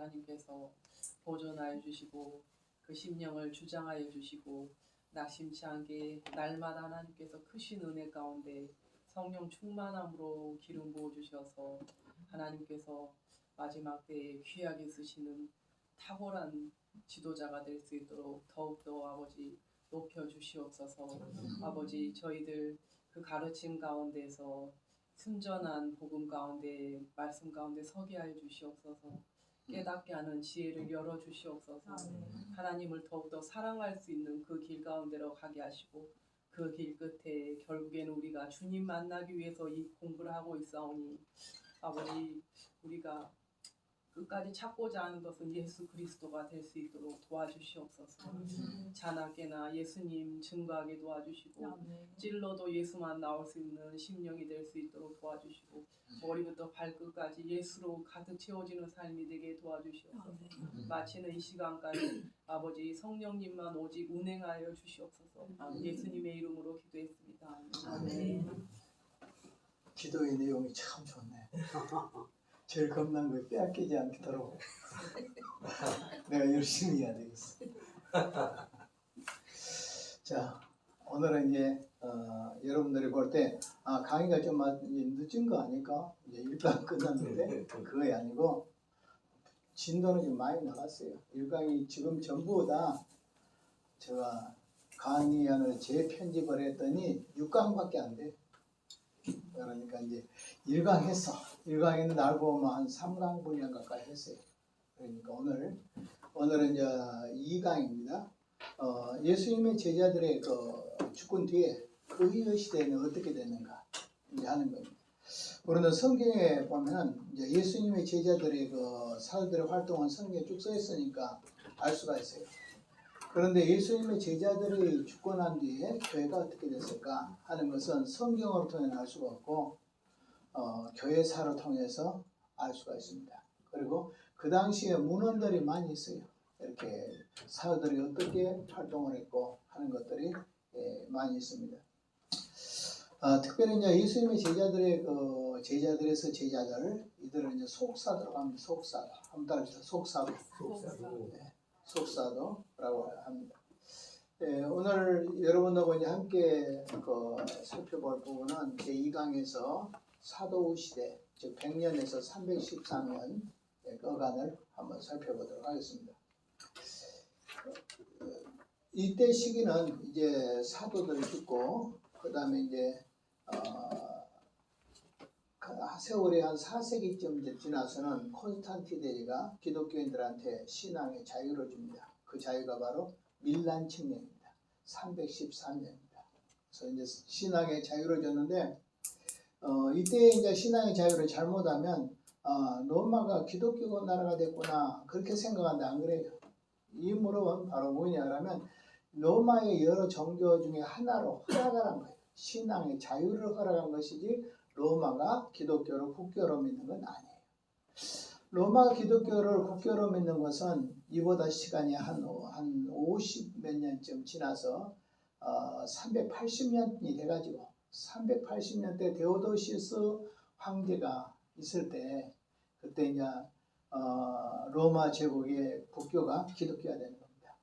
하나님께서 보존하여 주시고 그 심령을 주장하여 주시고 낙심치 않게 날마다 하나님께서 크신 은혜 가운데 성령 충만함으로 기름 부어 주셔서 하나님께서 마지막 때에 귀하게 쓰시는 탁월한 지도자가 될 수 있도록 더욱더 아버지 높여 주시옵소서. 아버지 저희들 그 가르침 가운데서 순전한 복음 가운데 말씀 가운데 서게 하여 주시옵소서. 깨닫게 하는 지혜를 열어 주시옵소서. 하나님을 더욱더 사랑할 수 있는 그 길 가운데로 가게 하시고 그 길 끝에 결국에는 우리가 주님 만나기 위해서 이 공부를 하고 있사오니 아버지 우리가 끝까지 찾고자 하는 것은 예수 그리스도가 될 수 있도록 도와주시옵소서. 자나깨나 예수님 증거하게 도와주시고 찔러도 예수만 나올 수 있는 심령이 될 수 있도록 도와주시고 머리부터 발끝까지 예수로 가득 채워지는 삶이 되게 도와주시옵소서. 마치는 이 시간까지 아버지 성령님만 오직 운행하여 주시옵소서. 예수님의 이름으로 기도했습니다. 아멘. 기도의 내용이 참 좋네. 제일 겁난 거 빼앗기지 않도록 내가 열심히 해야 되겠어. 자, 오늘은 이제 여러분들이 볼 때 강의가 좀 늦은 거 아닐까? 이제 일강 끝났는데 그게 아니고 진도는 좀 많이 나갔어요. 일강이 지금 전부 다 제가 강의안을 재편집을 했더니 6강밖에 안 돼. 그러니까 이제 1강 했어. 1강 했는데 알고 보면 한 3강 분량 가까이 했어요. 그러니까 오늘은 이제 2강입니다. 예수님의 제자들의 그 죽은 뒤에 그 이후 시대에는 어떻게 됐는가 이제 하는 겁니다. 우리는 성경에 보면 이제 예수님의 제자들의 그 사도들의 활동은 성경에 쭉 써 있으니까 알 수가 있어요. 그런데 예수님의 제자들이 죽고 난 뒤에 교회가 어떻게 됐을까 하는 것은 성경으로 통해 알 수가 없고 교회사를 통해서 알 수가 있습니다. 그리고 그 당시에 문헌들이 많이 있어요. 이렇게 사도들이 어떻게 활동을 했고 하는 것들이 많이 있습니다. 특별히 이제 예수님의 제자들의 그 제자들에서 제자들 이들은 이제 속사도라고 합니다. 속사도 한번 따라합시다. 속사도. 네, 속사도라고 합니다. 네, 오늘 여러분하고 이제 함께 살펴볼 부분은 제2강에서 사도 시대, 즉 100년에서 313년 어간을 한번 살펴보도록 하겠습니다. 이때 시기는 이제 사도들이 죽고 그 다음에 이제 세월이 한 4세기쯤 지나서는 콘스탄티 대제가 기독교인들한테 신앙의 자유를 줍니다. 그 자유가 바로 밀란 칙령입니다. 313년입니다. 그래서 이제 신앙의 자유를 줬는데 이때 이제 신앙의 자유를 잘못하면 로마가 기독교 나라가 됐구나 그렇게 생각하는데 안 그래요. 이 무릎은 바로 뭐냐면 로마의 여러 종교 중에 하나로 허락을 한 거예요. 신앙의 자유를 허락한 것이지 로마가 기독교를 국교로 믿는 건 아니에요. 로마가 기독교를 국교로 믿는 것은 이보다 시간이 한 50 몇 년쯤 지나서 380년이 돼가지고 380년 때 데오도시우스 황제가 있을 때 그때 이제 로마 제국의 국교가 기독교가 되는 겁니다.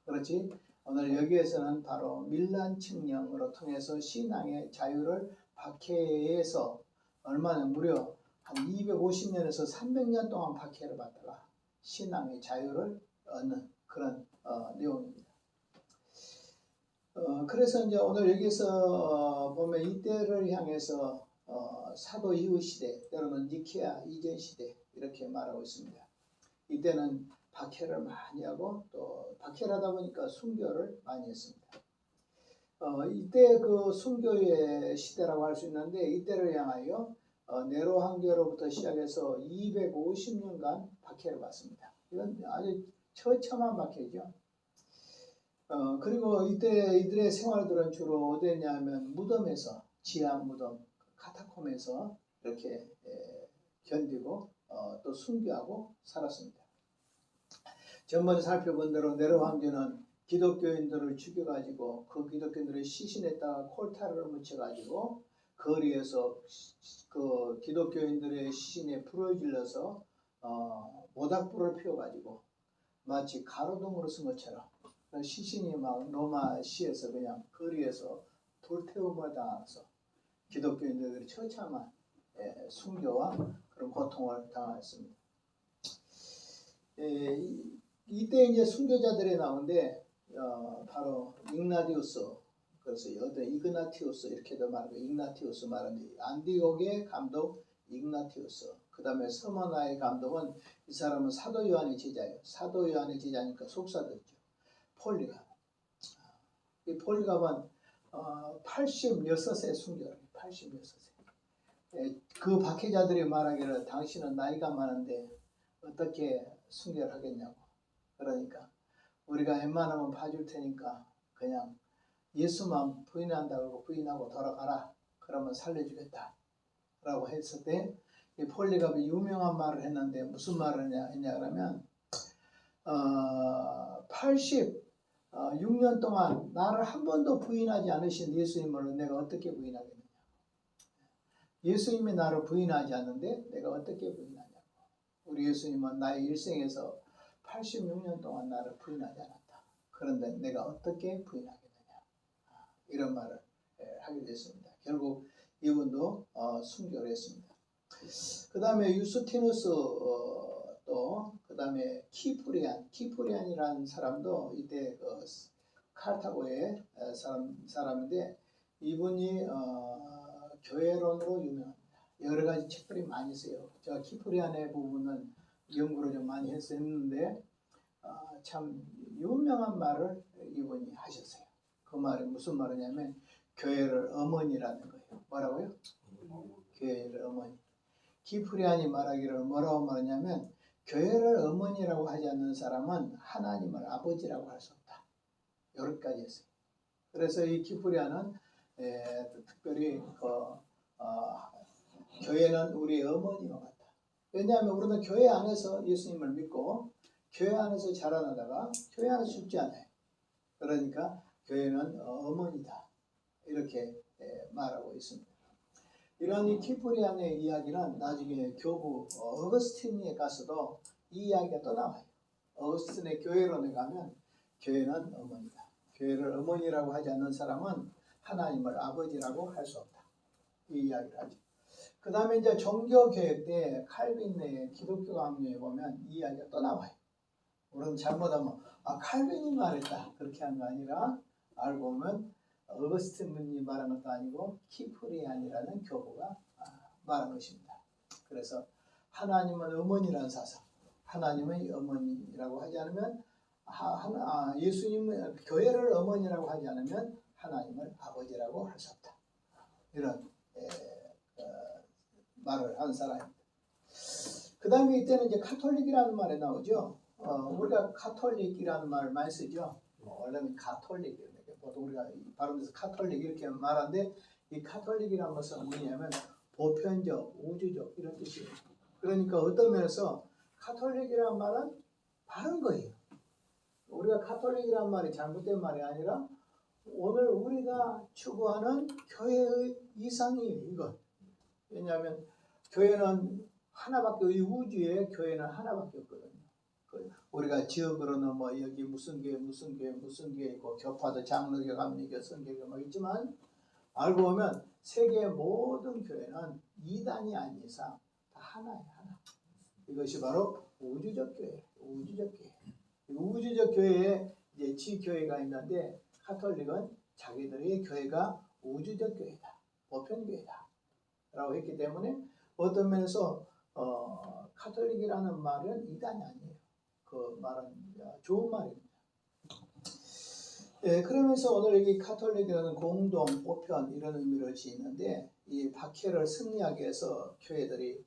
그렇지? 오늘 여기에서는 바로 밀란 칙령으로 통해서 신앙의 자유를 박해에서 얼마나 무려 한 250년에서 300년 동안 박해를 받다가 신앙의 자유를 얻는 그런 내용입니다. 그래서 이제 오늘 여기서 보면 이때를 향해서 사도 이후 시대, 때로는 니케아 이전 시대 이렇게 말하고 있습니다. 이때는 박해를 많이 하고 또 박해를 하다 보니까 순교를 많이 했습니다. 이때 그 순교의 시대라고 할 수 있는데 이때를 향하여 네로 황제로부터 시작해서 250년간 박해를 받습니다. 이건 아주 처참한 박해죠. 그리고 이때 이들의 생활들은 주로 어디냐면 무덤에서 지하 무덤, 카타콤에서 이렇게 견디고 또 순교하고 살았습니다. 전번에 살펴본 대로 네로 황제는 기독교인들을 죽여가지고 그 기독교인들을 시신에다가 콜타를 묻혀가지고 거리에서 그 기독교인들의 시신에 불을 질러서 모닥불을 피워가지고 마치 가로등으로 쓴 것처럼 시신이 막 로마 시에서 그냥 거리에서 불태움을 당하면서 기독교인들이 처참한 순교와 그런 고통을 당했습니다. 이때 이제 순교자들이 나오는데 바로 ig나디우스, 그래서 여기다 이그나티우스 이렇게도 말하고 ig나티우스 말하는데 안디옥의 감독 ig나티우스, 그 다음에 서머나의 감독은 이 사람은 사도 요한의 제자예요. 사도 요한의 제자니까 속사도죠. 폴리갑. 이 폴리갑은 86세 순교를 86세. 그 박해자들이 말하기를 당신은 나이가 많은데 어떻게 순교를 하겠냐고. 그러니까 우리가 웬만하면 봐줄 테니까 그냥 예수만 부인한다고 부인하고 돌아가라. 그러면 살려주겠다. 라고 했을 때 이 폴리갑이 유명한 말을 했는데 무슨 말을 했냐 그러면 86년 동안 나를 한 번도 부인하지 않으신 예수님을 내가 어떻게 부인하겠느냐. 예수님이 나를 부인하지 않는데 내가 어떻게 부인하냐고. 우리 예수님은 나의 일생에서 86년 동안 나를 부인하지 않았다. 그런데 내가 어떻게 부인하겠느냐. 이런 말을 하게 됐습니다. 결국 이분도 순교를 했습니다. 그 다음에 유스티누스 또 그 다음에 키프리안이라는 사람도 이때 카르타고의 사람인데 이분이 교회론으로 유명합니다. 여러 가지 책들이 많이 써요. 제가 키프리안의 부분은 연구를 좀 많이 했었는데 참 유명한 말을 이분이 하셨어요. 그 말이 무슨 말이냐면 교회를 어머니라는 거예요. 뭐라고요? 교회를 어머니. 키프리안이 말하기를 뭐라고 말하냐면 교회를 어머니라고 하지 않는 사람은 하나님을 아버지라고 할 수 없다. 여기까지 했어요. 그래서 이 키프리안은 특별히 교회는 우리 어머니와 같다. 왜냐하면 우리는 교회 안에서 예수님을 믿고 교회 안에서 자라나다가 교회 안에서 죽지 않아요. 그러니까 교회는 어머니다. 이렇게 말하고 있습니다. 이런 이 키프리안의 이야기는 나중에 교부 어거스틴에 가서도 이 이야기가 또 나와요. 어거스틴의 교회론에 가면 교회는 어머니다. 교회를 어머니라고 하지 않는 사람은 하나님을 아버지라고 할 수 없다. 이 이야기를 하죠. 그 다음에 이제 종교개혁 때 칼빈의 기독교 강요에 보면 이 이야기가 또 나와요. 우리는 잘못하면 칼빈이 말했다. 그렇게 한 거 아니라 알고 보면 어거스틴이 말한 것도 아니고 키프리안이라는 교부가 말한 것입니다. 그래서 하나님은 어머니라는 사상, 하나님의 어머니라고 하지 않으면 예수님은 교회를 어머니라고 하지 않으면 하나님을 아버지라고 할 수 없다. 이런 말을 한 사람입니다. 그 다음에 이때는 이제 카톨릭이라는 말이 나오죠. 우리가 카톨릭이라는 말을 많이 쓰죠. 원래는 가톨릭이에요. 보통 우리가 발음에서 카톨릭 이렇게 말하는데 이 카톨릭이라는 것은 뭐냐면 보편적, 우주적 이런 뜻이에요. 그러니까 어떤 면에서 카톨릭이라는 말은 바른 거예요. 우리가 카톨릭이라는 말이 잘못된 말이 아니라 오늘 우리가 추구하는 교회의 이상이에요. 이건. 왜냐하면 교회는 하나밖에, 이 우주에 교회는 하나밖에 없거든요. 우리가 지역으로는 뭐 여기 무슨 교회 있고 교파도 장로교, 감리교, 선교교 뭐 있지만 알고 보면 세계 모든 교회는 이단이 아닌 이상 다 하나예요. 하나. 이것이 바로 우주적 교회. 우주적 교회에 이제 지교회가 있는데 카톨릭은 자기들의 교회가 우주적 교회다. 보편교회다. 라고 했기 때문에 어떤 면에서 카톨릭이라는 말은 이단이 아니에요. 그 말은 좋은 말입니다. 그러면서 오늘 여기 카톨릭이라는 공동, 보편 이런 의미를 지니는데 이 박해를 승리하기 위해서 교회들이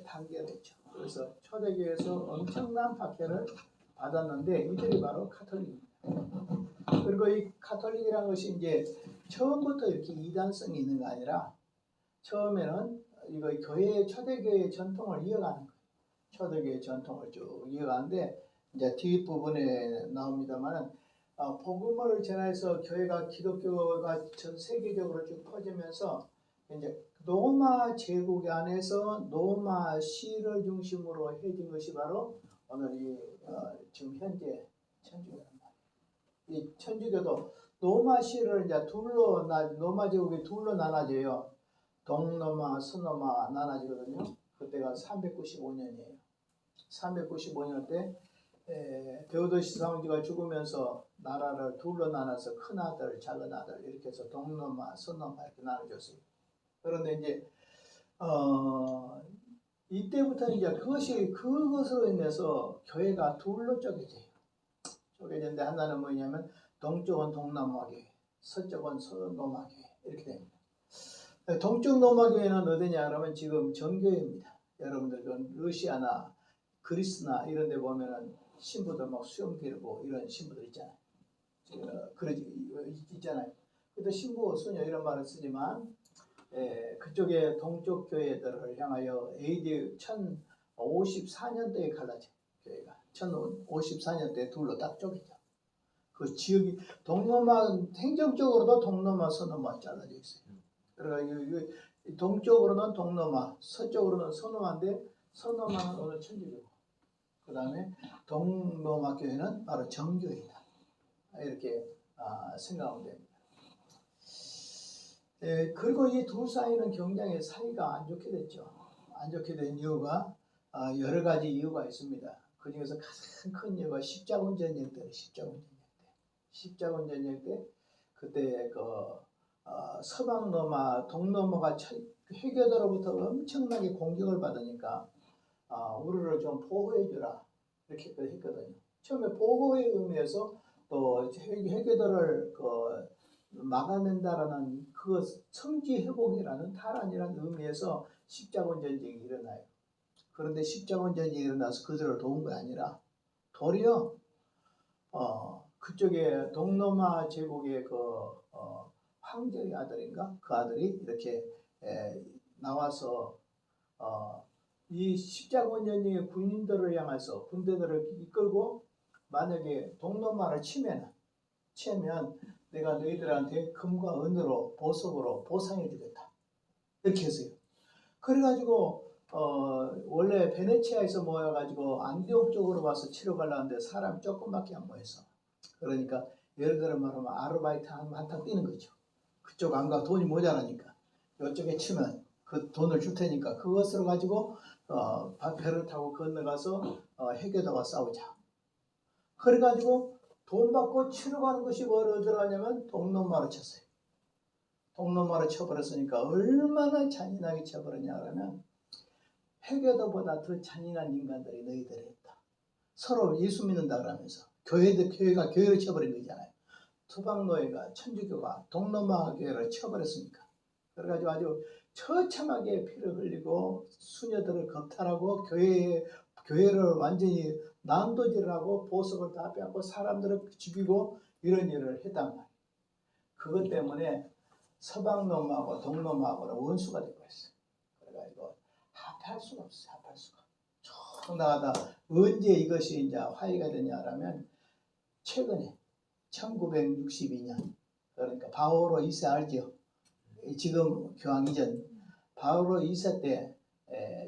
단결했죠. 그래서 초대교회에서 엄청난 박해를 받았는데 이들이 바로 카톨릭입니다. 그리고 이 카톨릭이라는 것이 이제 처음부터 이렇게 이단성이 있는 게 아니라 처음에는 이거 초대교회의 전통을 이어가는 거예요. 초대교회 전통을 쭉 이어가는데 이제 뒷부분에 나옵니다만은 복음을 전해서 교회가 기독교가 전 세계적으로 쭉 퍼지면서 이제 로마 제국 안에서 로마 시를 중심으로 해진 것이 바로 오늘 지금 현재 천주교란 말이에요. 이 천주교도 로마시를 이제 로마 제국이 둘로 나눠져요. 동로마, 서로마 나눠지거든요. 그때가 395년이에요. 395년 때 데오도시스 황제가 죽으면서 나라를 둘로 나눠서 큰 아들, 작은 아들 이렇게 해서 동로마, 서로마 이렇게 나눠줬어요. 그런데 이제 이때부터 이제 그것으로 인해서 교회가 둘로 쪼개져요. 쪼개졌는데 하나는 뭐냐면 동쪽은 동로마 교회, 서쪽은 서로마 교회 이렇게 됩니다. 동쪽 로마 교회는 어디냐 그러면 지금 정교회입니다. 여러분들 그 러시아나 그리스나 이런 데 보면은 신부들 막 수염 기르고 이런 신부들 있잖아요. 있잖아요. 그래도 신부, 수녀 이런 말을 쓰지만 그쪽에 동쪽 교회들을 향하여 AD 1054년도에 갈라져 교회가 1054년도에 둘로 딱 쪼개져. 그 지역이 동로마 행정적으로도 동로마, 서로마 잘라져 있어요. 그러니까 동쪽으로는 동로마, 서쪽으로는 서로마인데 서로마는 오늘 천주교고, 그 다음에 동로마 교회는 바로 정교회다. 이렇게 생각하면 됩니다. 그리고 이 두 사이는 굉장히 사이가 안 좋게 됐죠. 안 좋게 된 이유가 여러 가지 이유가 있습니다. 그 중에서 가장 큰 이유가 십자군 전쟁 때예요. 십자군 전쟁 때 그때 서방 로마, 동로마가 회교도로부터 엄청나게 공격을 받으니까 우리를 좀 보호해주라 이렇게 했거든요. 처음에 보호의 의미에서 또 회교도를 막아낸다라는 그 성지 회복이라는 탈환이라는 의미에서 십자군 전쟁이 일어나요. 그런데 십자군 전쟁이 일어나서 그들을 도운 게 아니라 도리어 그쪽에 동로마 제국의 황제의 아들인가? 그 아들이 이렇게 나와서 이 십자군 전쟁의 군인들을 향해서 군대들을 이끌고 만약에 동로마를 치면 내가 너희들한테 금과 은으로 보석으로 보상해 주겠다. 이렇게 했어요. 그래가지고 원래 베네치아에서 모여가지고 안디옥 쪽으로 와서 치러 가려는데 사람 조금밖에 안 모였어. 그러니까 예를 들어 말하면 아르바이트 한탕 뛰는 거죠. 그쪽 안 가 돈이 모자라니까 이쪽에 치면 그 돈을 줄 테니까 그것을 가지고 배를 타고 건너가서 해교도와 싸우자. 그래가지고 돈 받고 치러 가는 것이 뭐로 들어가냐면 동로마로 쳤어요. 동로마로 쳐버렸으니까 얼마나 잔인하게 쳐버렸냐 그러면 해교도보다 더 잔인한 인간들이 너희들이 했다. 서로 예수 믿는다 그러면서 교회가 교회를 쳐버린 거잖아요. 서방노예가 천주교가 동로마 교회를 쳐버렸으니까. 그래가지고 아주 처참하게 피를 흘리고 수녀들을 겁탈하고 교회를 완전히 난도질을 하고 보석을 다 빼앗고 사람들을 죽이고 이런 일을 했단 말이에요. 그것 때문에 서방로마하고 동로마하고는 원수가 되어버렸어요. 그래가지고 합할 수가 없어요. 합할 수가. 쭉 나가다 언제 이것이 이제 화해가 되냐라면 최근에 1962년 그러니까 바오로 2세 알죠? 지금 교황 이전 바오로 2세 때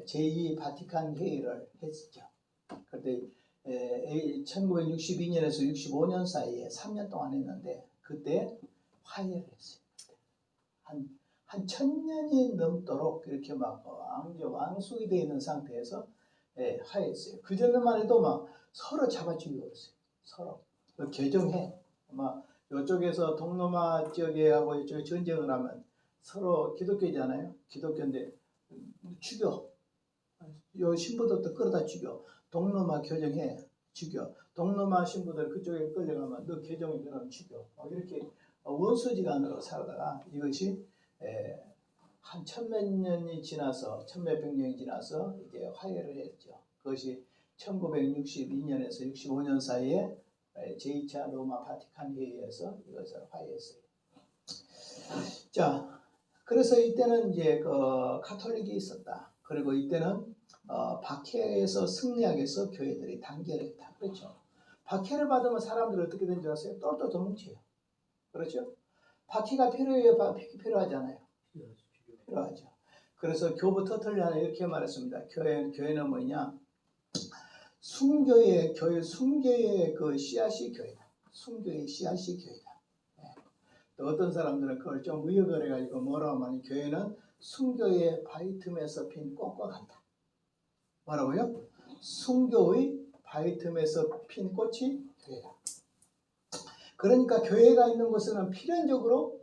제2 바티칸 회의를 했었죠. 그때 1962년에서 65년 사이에 3년 동안 했는데 그때 화해를 했어요. 한 1000년이 넘도록 이렇게 막 왕숙이 되어 있는 상태에서 화해했어요. 그 전에만 해도 막 서로 잡아 죽이고 있어요. 서로 개정해. 막 이쪽에서 동로마 지역에 하고 이쪽에 전쟁을 하면 서로 기독교잖아요. 기독교인데 죽여. 요 신부들도 끌어다 죽여. 동로마 교정해. 죽여. 동로마 신부들 그쪽에 끌려가면 너 교정이 그러면 죽여. 이렇게 원수지간으로 살다가 이것이 한 천몇 년이 지나서 천몇백 년이 지나서 이제 화해를 했죠. 그것이 1962년에서 65년 사이에 제2차 로마 바티칸 회의에서 이것을 화해했어요. 자, 그래서 이때는 이제 카톨릭이 있었다. 그리고 이때는 박해에서 승리하기 위해서 교회들이 단결했다. 그렇죠. 박해를 받으면 사람들이 어떻게 되는 줄 아세요? 똘똘 도뭉쳐요. 그렇죠? 박해가 필요해요? 필요하잖아요. 필요하죠. 그래서 교부 터틀리아는 이렇게 말했습니다. 교회는 뭐냐? 순교의 교회, 순교의 그 씨앗이 교회다. 순교의 씨앗이 교회다. 또 어떤 사람들은 그걸 좀 의역을 해가지고 뭐라고 하면 교회는 순교의 바위 틈에서 핀 꽃과 같다. 뭐라고요? 순교의 바위 틈에서 핀 꽃이 교회다. 그러니까 교회가 있는 곳에는 필연적으로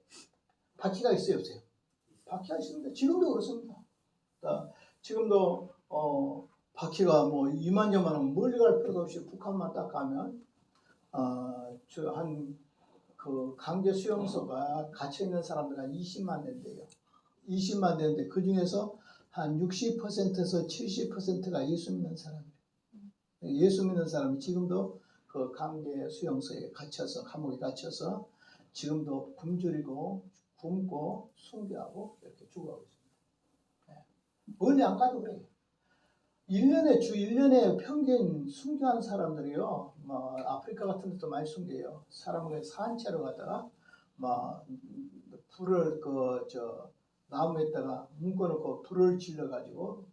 바퀴가 있어요, 없어요? 바퀴가 있습니다. 지금도 그렇습니다. 지금도 바퀴가 뭐 이만저만하면 멀리 갈 필요도 없이 북한만 딱 가면 그 강제 수용소가 갇혀 있는 사람들 한 20만 대인데요. 20만 대인데 그 중에서 한 60%에서 70%가 예수 믿는 사람이에요. 예수 믿는 사람이 지금도 그 강제 수용소에 갇혀서 감옥에 갇혀서 지금도 굶주리고 굶고 순교하고 이렇게 죽어가고 있습니다. 멀리 안 가도 그래요. 1년에 평균 순교한 사람들이요, 뭐 아프리카 같은 데도 많이 순교해요. 사람을 산채로 가다가 막 불을 나무에다가 묶어놓고 불을 질러가지고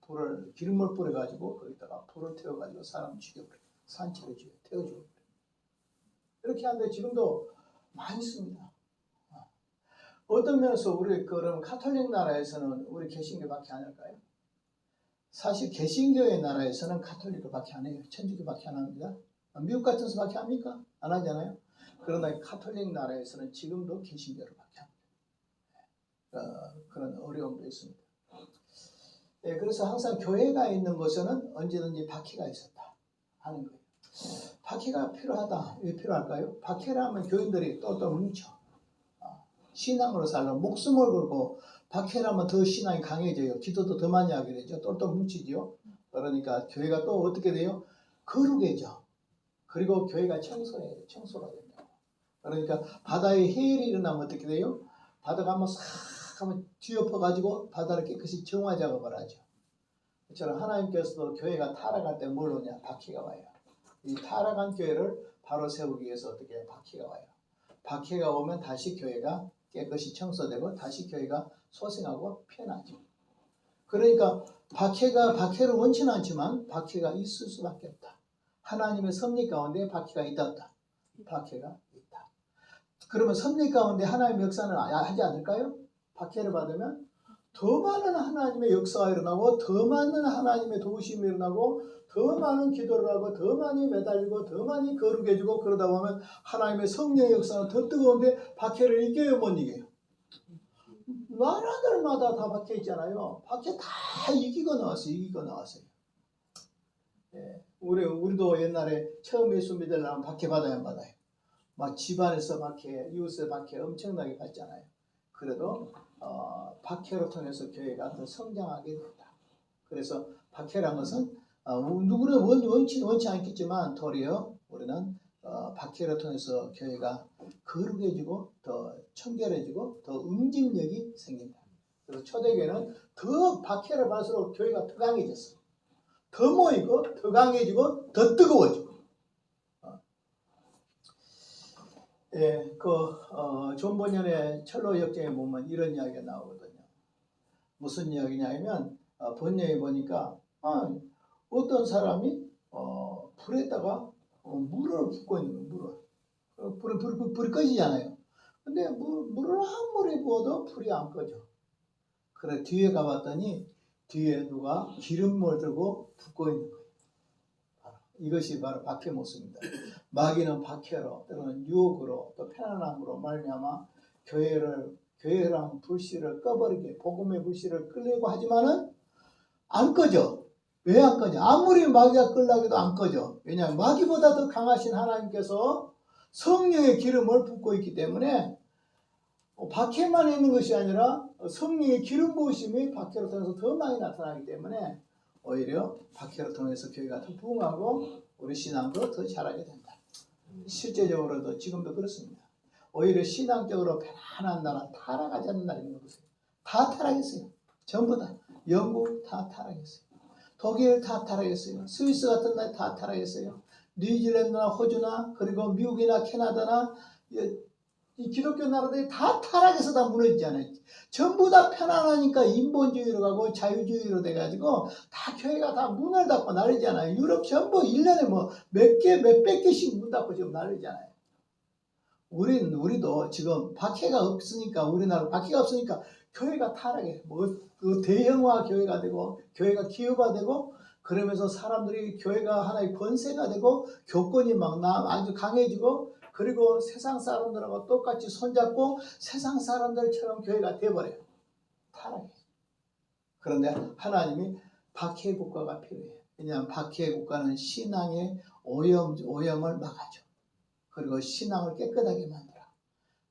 기름을 뿌려가지고 거기다가 불을 태워가지고 사람 죽여버려요. 산채로 태워주고 이렇게 하는데 지금도 많이 씁니다. 어떤 면에서 우리 그럼 가톨릭 나라에서는 우리 개신교밖에 안 할까요? 사실 개신교의 나라에서는 가톨릭교밖에 안 해요. 천주교밖에 안 합니다. 미국 같은 데서밖에 합니까? 안 하잖아요. 그러나 가톨릭 나라에서는 지금도 개신교로밖에 합니다. 그런 어려움도 있습니다. 네, 그래서 항상 교회가 있는 곳에는 언제든지 바퀴가 있었다 하는 거예요. 바퀴가 필요하다. 왜 필요할까요? 바퀴라면 교인들이 또 뭉쳐. 신앙으로 살려 목숨을 걸고 박해라면 더 신앙이 강해져요. 기도도 더 많이 하게 되죠. 똘똘 뭉치죠. 그러니까 교회가 또 어떻게 돼요? 거룩해져. 그리고 교회가 청소가 된다. 그러니까 바다에 해일이 일어나면 어떻게 돼요? 바다가 한번 싹 하면 뒤엎어가지고 바다를 깨끗이 정화 작업을 하죠. 그처럼 하나님께서도 교회가 타락할 때 뭘 오냐? 바퀴가 와요. 이 타락한 교회를 바로 세우기 위해서 어떻게 해요? 바퀴가 와요. 바퀴가 오면 다시 교회가 깨끗이 청소되고 다시 교회가 소생하고 편하죠. 그러니까 박해를 원치는 않지만 박해가 있을 수밖에 없다. 하나님의 섭리 가운데 박해가 있다. 박해가 있다. 그러면 섭리 가운데 하나님의 역사는 하지 않을까요? 박해를 받으면 더 많은 하나님의 역사가 일어나고 더 많은 하나님의 도우심이 일어나고 더 많은 기도를 하고 더 많이 매달리고 더 많이 거룩해지고 그러다 보면 하나님의 성령의 역사는 더 뜨거운데 박해를 이겨요, 못 이겨요? 나라들마다 다 박해 있잖아요. 박해 다 이기고 나왔어요. 예, 우리도 옛날에 처음 예수 믿으려면 박해 받아야 안 받아요. 막 집안에서 박해, 이웃의 박해 엄청나게 받잖아요. 그래도 박해로 통해서 교회가 더 성장하게 된다. 그래서 박해란 것은 누구는 원치 않겠지만 도리어 우리는 박해를 통해서 교회가 거룩해지고 더 청결해지고 더 응집력이 생긴다. 그래서 초대교회는 더 박해를 받을수록 교회가 더 강해졌어요. 더 모이고 더 강해지고 더 뜨거워지고. 예, 존 번연의 철로 역정에 보면 이런 이야기가 나오거든요. 무슨 이야기냐면 번역에 보니까 어떤 사람이 불에다가 물을 붓고 있는 거예요. 불이 꺼지잖아요. 근데 물을 아무리 부어도 불이 안 꺼져. 그래 뒤에 가봤더니 뒤에 누가 기름을 들고 붓고 있는 거예요. 이것이 바로 박해 모습입니다. 마귀는 박해로 또는 유혹으로 또 편안함으로 말미암아 교회랑 불씨를 꺼버리게 복음의 불씨를 끌려고 하지만은 안 꺼져. 왜 안 꺼져? 아무리 마귀가 끌려고 해도 안 꺼져. 왜냐하면 마귀보다 더 강하신 하나님께서 성령의 기름을 붓고 있기 때문에 박해만 있는 것이 아니라 성령의 기름 부으심이 박해로 통해서 더 많이 나타나기 때문에 오히려 박해를 통해서 교회가 더 부흥하고 우리 신앙도 더 잘하게 된다. 실제적으로도 지금도 그렇습니다. 오히려 신앙적으로 편안한 나라 타락하지 않는 나라 있는 거 보세요. 다 타락했어요. 전부 다. 영국 다 타락했어요. 독일 다 타락했어요. 스위스 같은 나라 다 타락했어요. 뉴질랜드나 호주나 그리고 미국이나 캐나다나 이 기독교 나라들이 다 타락해서 다 무너지잖아요. 전부 다 편안하니까 인본주의로 가고 자유주의로 돼가지고 다 교회가 다 문을 닫고 난리잖아요. 유럽 전부 1년에 뭐 몇백 개씩 문 닫고 지금 난리잖아요. 우리도 지금 박해가 없으니까, 우리나라 박해가 없으니까 교회가 타락해. 그 대형화 교회가 되고, 교회가 기업화되고, 그러면서 사람들이 교회가 하나의 권세가 되고, 교권이 막 아주 강해지고, 그리고 세상 사람들하고 똑같이 손잡고 세상 사람들처럼 교회가 돼버려요. 타락해. 그런데 하나님이 박해 국가가 필요해요. 왜냐하면 박해 국가는 신앙의 오염을 막아줘. 그리고 신앙을 깨끗하게 만들어.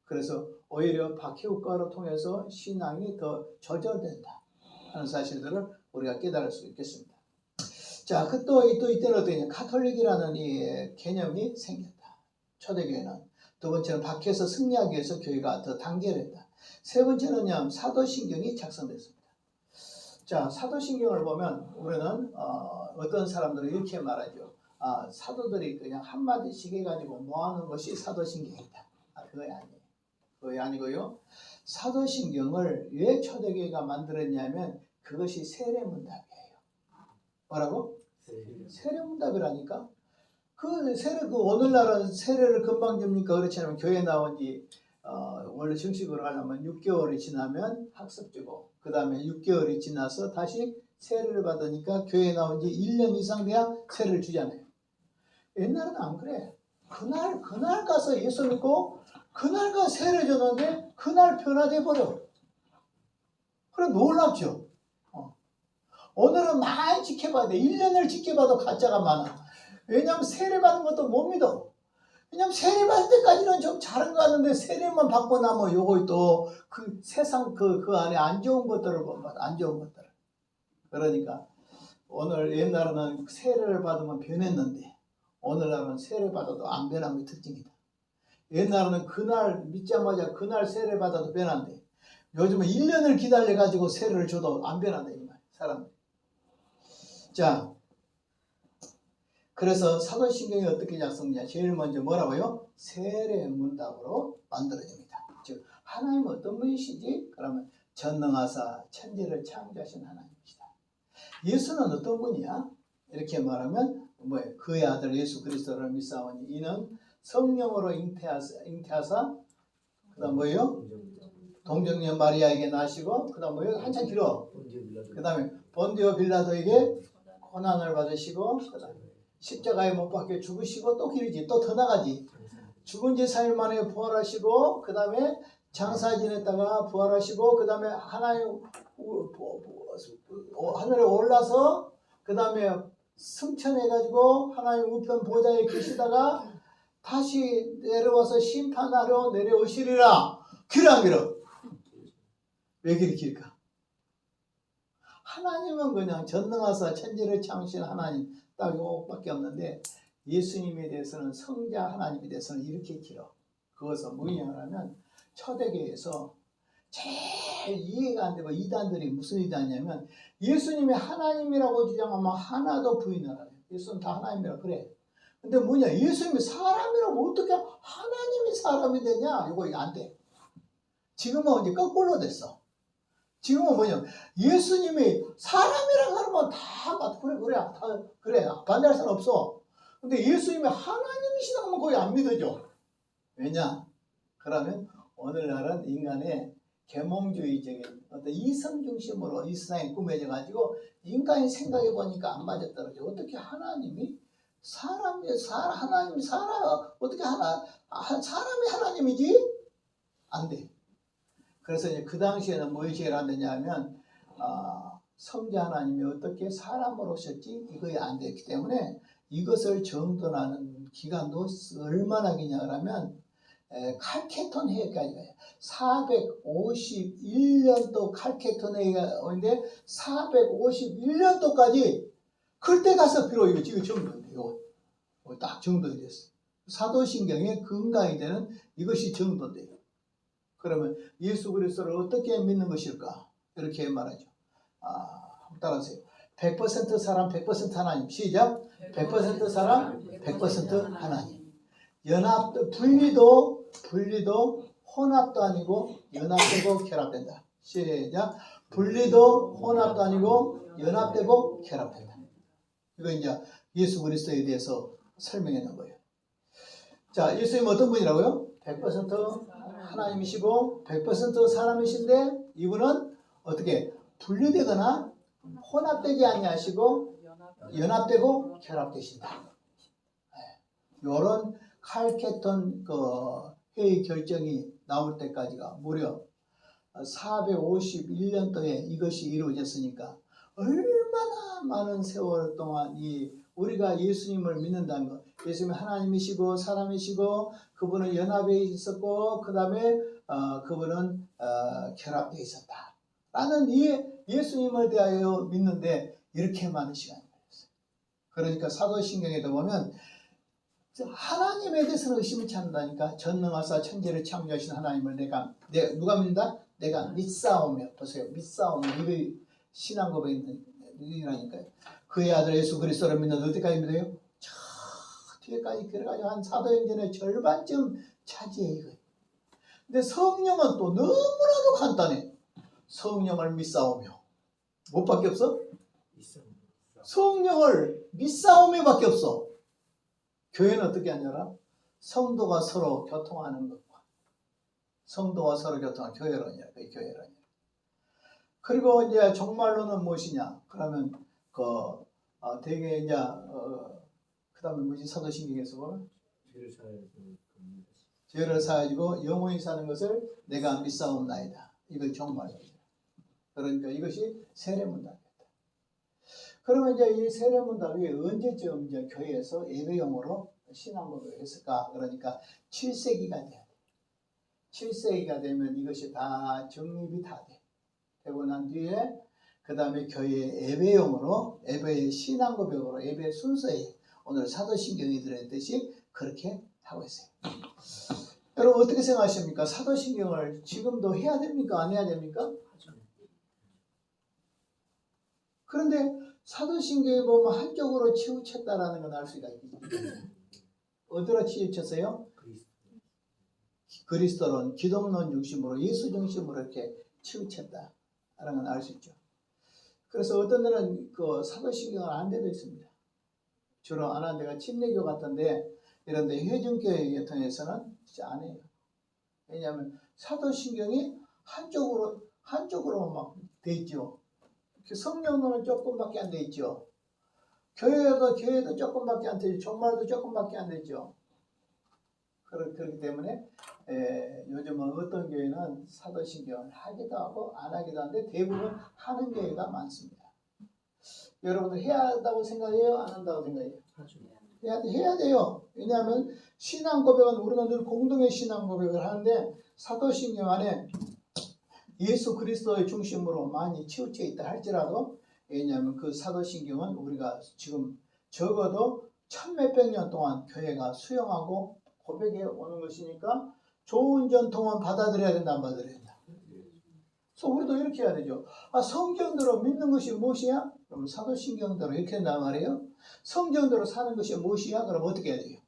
그래서 오히려 박해 국가로 통해서 신앙이 더 조절된다 하는 사실들을 우리가 깨달을 수 있겠습니다. 자, 또 이때는 어떻게 가톨릭이라는 이 개념이 생겼다. 초대교회는. 두 번째는 박해에서 승리하기 위해서 교회가 더 단결했다. 세 번째는요, 사도신경이 작성됐습니다. 자, 사도신경을 보면 우리는 어떤 사람들은 이렇게 말하죠. 사도들이 그냥 한마디씩 해가지고 모아놓은 것이 사도신경이다. 그거 아니고요. 사도신경을 왜 초대교회가 만들었냐면 그것이 세례문답이에요. 뭐라고? 세례문답이라니까? 오늘날은 세례를 금방 줍니까? 그렇지 않으면 교회 나온 지, 원래 정식으로 하려면 6개월이 지나면 학습 주고, 그 다음에 6개월이 지나서 다시 세례를 받으니까 교회 나온 지 1년 이상 돼야 세례를 주잖아요. 옛날에는 안 그래. 그날 가서 예수 믿고, 그날 가서 세례 줬는데, 그날 변화돼 버려. 그래, 놀랍죠? 오늘은 많이 지켜봐야 돼. 1년을 지켜봐도 가짜가 많아. 왜냐하면 세례받은 것도 못 믿어. 왜냐하면 세례받을 때까지는 좀 잘한 거 같는데 세례만 받고 나면 요거 또 그 세상 그 안에 안 좋은 것들을 본다. 안 좋은 것들을. 그러니까 오늘 옛날에는 세례를 받으면 변했는데 오늘날은 세례 받아도 안 변한 게 특징이다. 옛날에는 그날 믿자마자 그날 세례 받아도 변한데 요즘은 1년을 기다려가지고 세례를 줘도 안 변한다. 이 말. 사람들. 자. 그래서 사도신경이 어떻게 작성되냐? 제일 먼저 뭐라고요? 세례문답으로 만들어집니다. 즉 하나님은 어떤 분이시지? 그러면 전능하사 천지를 창조하신 하나님이시다. 예수는 어떤 분이야? 이렇게 말하면 뭐예요? 그의 아들 예수 그리스도를 믿사오니 이는 성령으로 잉태하사 그다음 뭐예요? 동정녀 마리아에게 나시고 그다음 뭐예요? 한참 길어. 그다음에 본디오 빌라도에게 고난을 받으시고 그다음 십자가에 못 박혀 죽으시고 또 길이지 또 더 나가지. 죽은 지 4일 만에 부활하시고 그 다음에 장사 지냈다가 부활하시고 그 다음에 하늘에 올라서 그 다음에 승천해가지고 하나님 우편 보좌에 계시다가 다시 내려와서 심판하러 내려오시리라. 길어 안 길어? 왜 그리 길까? 하나님은 그냥 전능하사 천지를 창조하신 하나님 딱 요것밖에 없는데 예수님에 대해서는 성자 하나님에 대해서는 이렇게 길어. 그것은 뭐냐면 초대교회에서 제일 이해가 안 되고 이단들이 무슨 이단이냐면 예수님이 하나님이라고 주장하면 하나도 부인을 안 해요. 예수는 다 하나님이라고 그래. 근데 뭐냐 예수님이 사람이라고 어떻게 하나님이 사람이 되냐? 이거 안 돼. 지금은 이제 거꾸로 됐어. 지금은 뭐냐 예수님이 사람이라고 하면 다 맞 그래 반대할 사람 없어. 근데 예수님이 하나님이시다고 하면 거의 안 믿어져. 왜냐? 그러면 오늘날은 인간의 계몽주의적인 어떤 이성 중심으로 이 세상에 꾸며져 가지고 인간이 생각해 보니까 안 맞아떨어져. 어떻게 하나님이 하나님이 어떻게 사람이 하나님이지? 안 돼. 그래서 이제 그 당시에는 무엇이 안 되냐면 성자 하나님이 어떻게 사람으로 오셨지? 이거에 안 됐기 때문에 이것을 정돈하는 기간도 얼마나 기냐 그러면 칼케톤 회의까지 가요. 451년도 칼케톤 회의가 오는데 451년도까지 그때 가서 비록 이거 지금 정돈돼요. 딱 정돈이 됐어. 사도신경의 근간이 되는 이것이 정돈돼요. 그러면 예수 그리스도를 어떻게 믿는 것일까? 이렇게 말하죠. 따라하세요. 100% 사람, 100% 하나님. 시작. 100% 사람, 100% 하나님. 분리도 혼합도 아니고 연합되고 결합된다. 시작. 분리도 혼합도 아니고 연합되고 결합된다. 이거 이제 예수 그리스도에 대해서 설명해 놓은 거예요. 자, 예수님 어떤 분이라고요? 100% 하나님이시고 100% 사람이신데 이분은 어떻게 분리되거나 혼합되지 아니하시고 연합되고 결합되신다. 이런 칼케톤 그 회의 결정이 나올 때까지가 무려 451년도에 이것이 이루어졌으니까 얼마나 많은 세월 동안 우리가 예수님을 믿는다는 것, 예수님이 하나님이시고 사람이시고 그분은 연합에 있었고 그 다음에 그분은 결합되어 있었다라는 이 예수님을 대하여 믿는데 이렇게 많은 시간이 걸렸어요. 그러니까 사도신경에도 보면 하나님에 대해서는 의심치 않는다니까. 전능하사 천지를 창조하신 하나님을 누가 믿는다? 내가 믿사오며. 보세요. 믿사오며. 이거 신앙 고백이라니까요. 그의 아들 예수 그리스도를 믿는 어디까지 믿어요? 저 뒤에까지 그래가지고 한 사도행전의 절반쯤 차지해 이거. 근데 성령은 또 너무나도 간단해. 성령을 믿사오며. 뭐밖에 없어? 성령을 믿사오며밖에 없어. 교회는 어떻게 하냐라? 성도가 서로 교통하는 것과 성도가 서로 교통하는 교회론이야. 교회론이야. 그리고 이제 정말로는 무엇이냐? 그러면 되게 이제 그다음에 뭐지? 사도신경에서 보면 죄를 사하고 영원히 사는 것을 내가 믿사옵나이다. 이걸 정말론이야. 그러니까 이것이 세례문답이다. 그러면 이제 이 세례문답이 언제쯤 이제 교회에서 예배용으로 신앙고백을 했을까? 그러니까 7세기가 돼야 돼. 7세기가 되면 이것이 다 정립이 다 돼. 되고 난 뒤에 그 다음에 교회 예배용으로 예배의 신앙고백으로 예배 순서에 오늘 사도신경이 들어있듯이 그렇게 하고 있어요. 여러분 어떻게 생각하십니까? 사도신경을 지금도 해야 됩니까? 안 해야 됩니까? 그런데 사도신경에 보면 한쪽으로 치우쳤다라는 건 알 수가 있죠. 어디로 치우쳤어요? 그리스도론, 기독론 중심으로, 예수 중심으로 이렇게 치우쳤다라는 건 알 수 있죠. 그래서 어떤 데는 그 사도신경을 안 데도 있습니다. 주로 안 하는 데가 침례교 같은데 이런데 회중교회 계통에서는 진짜 안 해요. 왜냐하면 사도신경이 한쪽으로 막 돼 있죠. 성령론은 조금밖에 안 돼 있죠. 교회도 조금밖에 안 돼 있죠. 종말도 조금밖에 안 돼 있죠. 그렇기 때문에 요즘은 어떤 교회는 사도신경을 하기도 하고 안 하기도 하는데 대부분 하는 교회가 많습니다. 여러분들 해야 한다고 생각해요? 안 한다고 생각해요? 해야 돼요. 왜냐하면 신앙 고백은 우리가 늘 공동의 신앙 고백을 하는데 사도신경 안에 예수 그리스도의 중심으로 많이 치우쳐 있다 할지라도 왜냐하면 그 사도신경은 우리가 지금 적어도 1000몇백 년 동안 교회가 수용하고 고백해 오는 것이니까 좋은 전통은 받아들여야 된다 안 받아들여야 된다. 그래서 우리도 이렇게 해야 되죠. 성경대로 믿는 것이 무엇이야? 그럼 사도신경대로 이렇게 한단 말이에요. 성경대로 사는 것이 무엇이야? 그럼 어떻게 해야 돼요?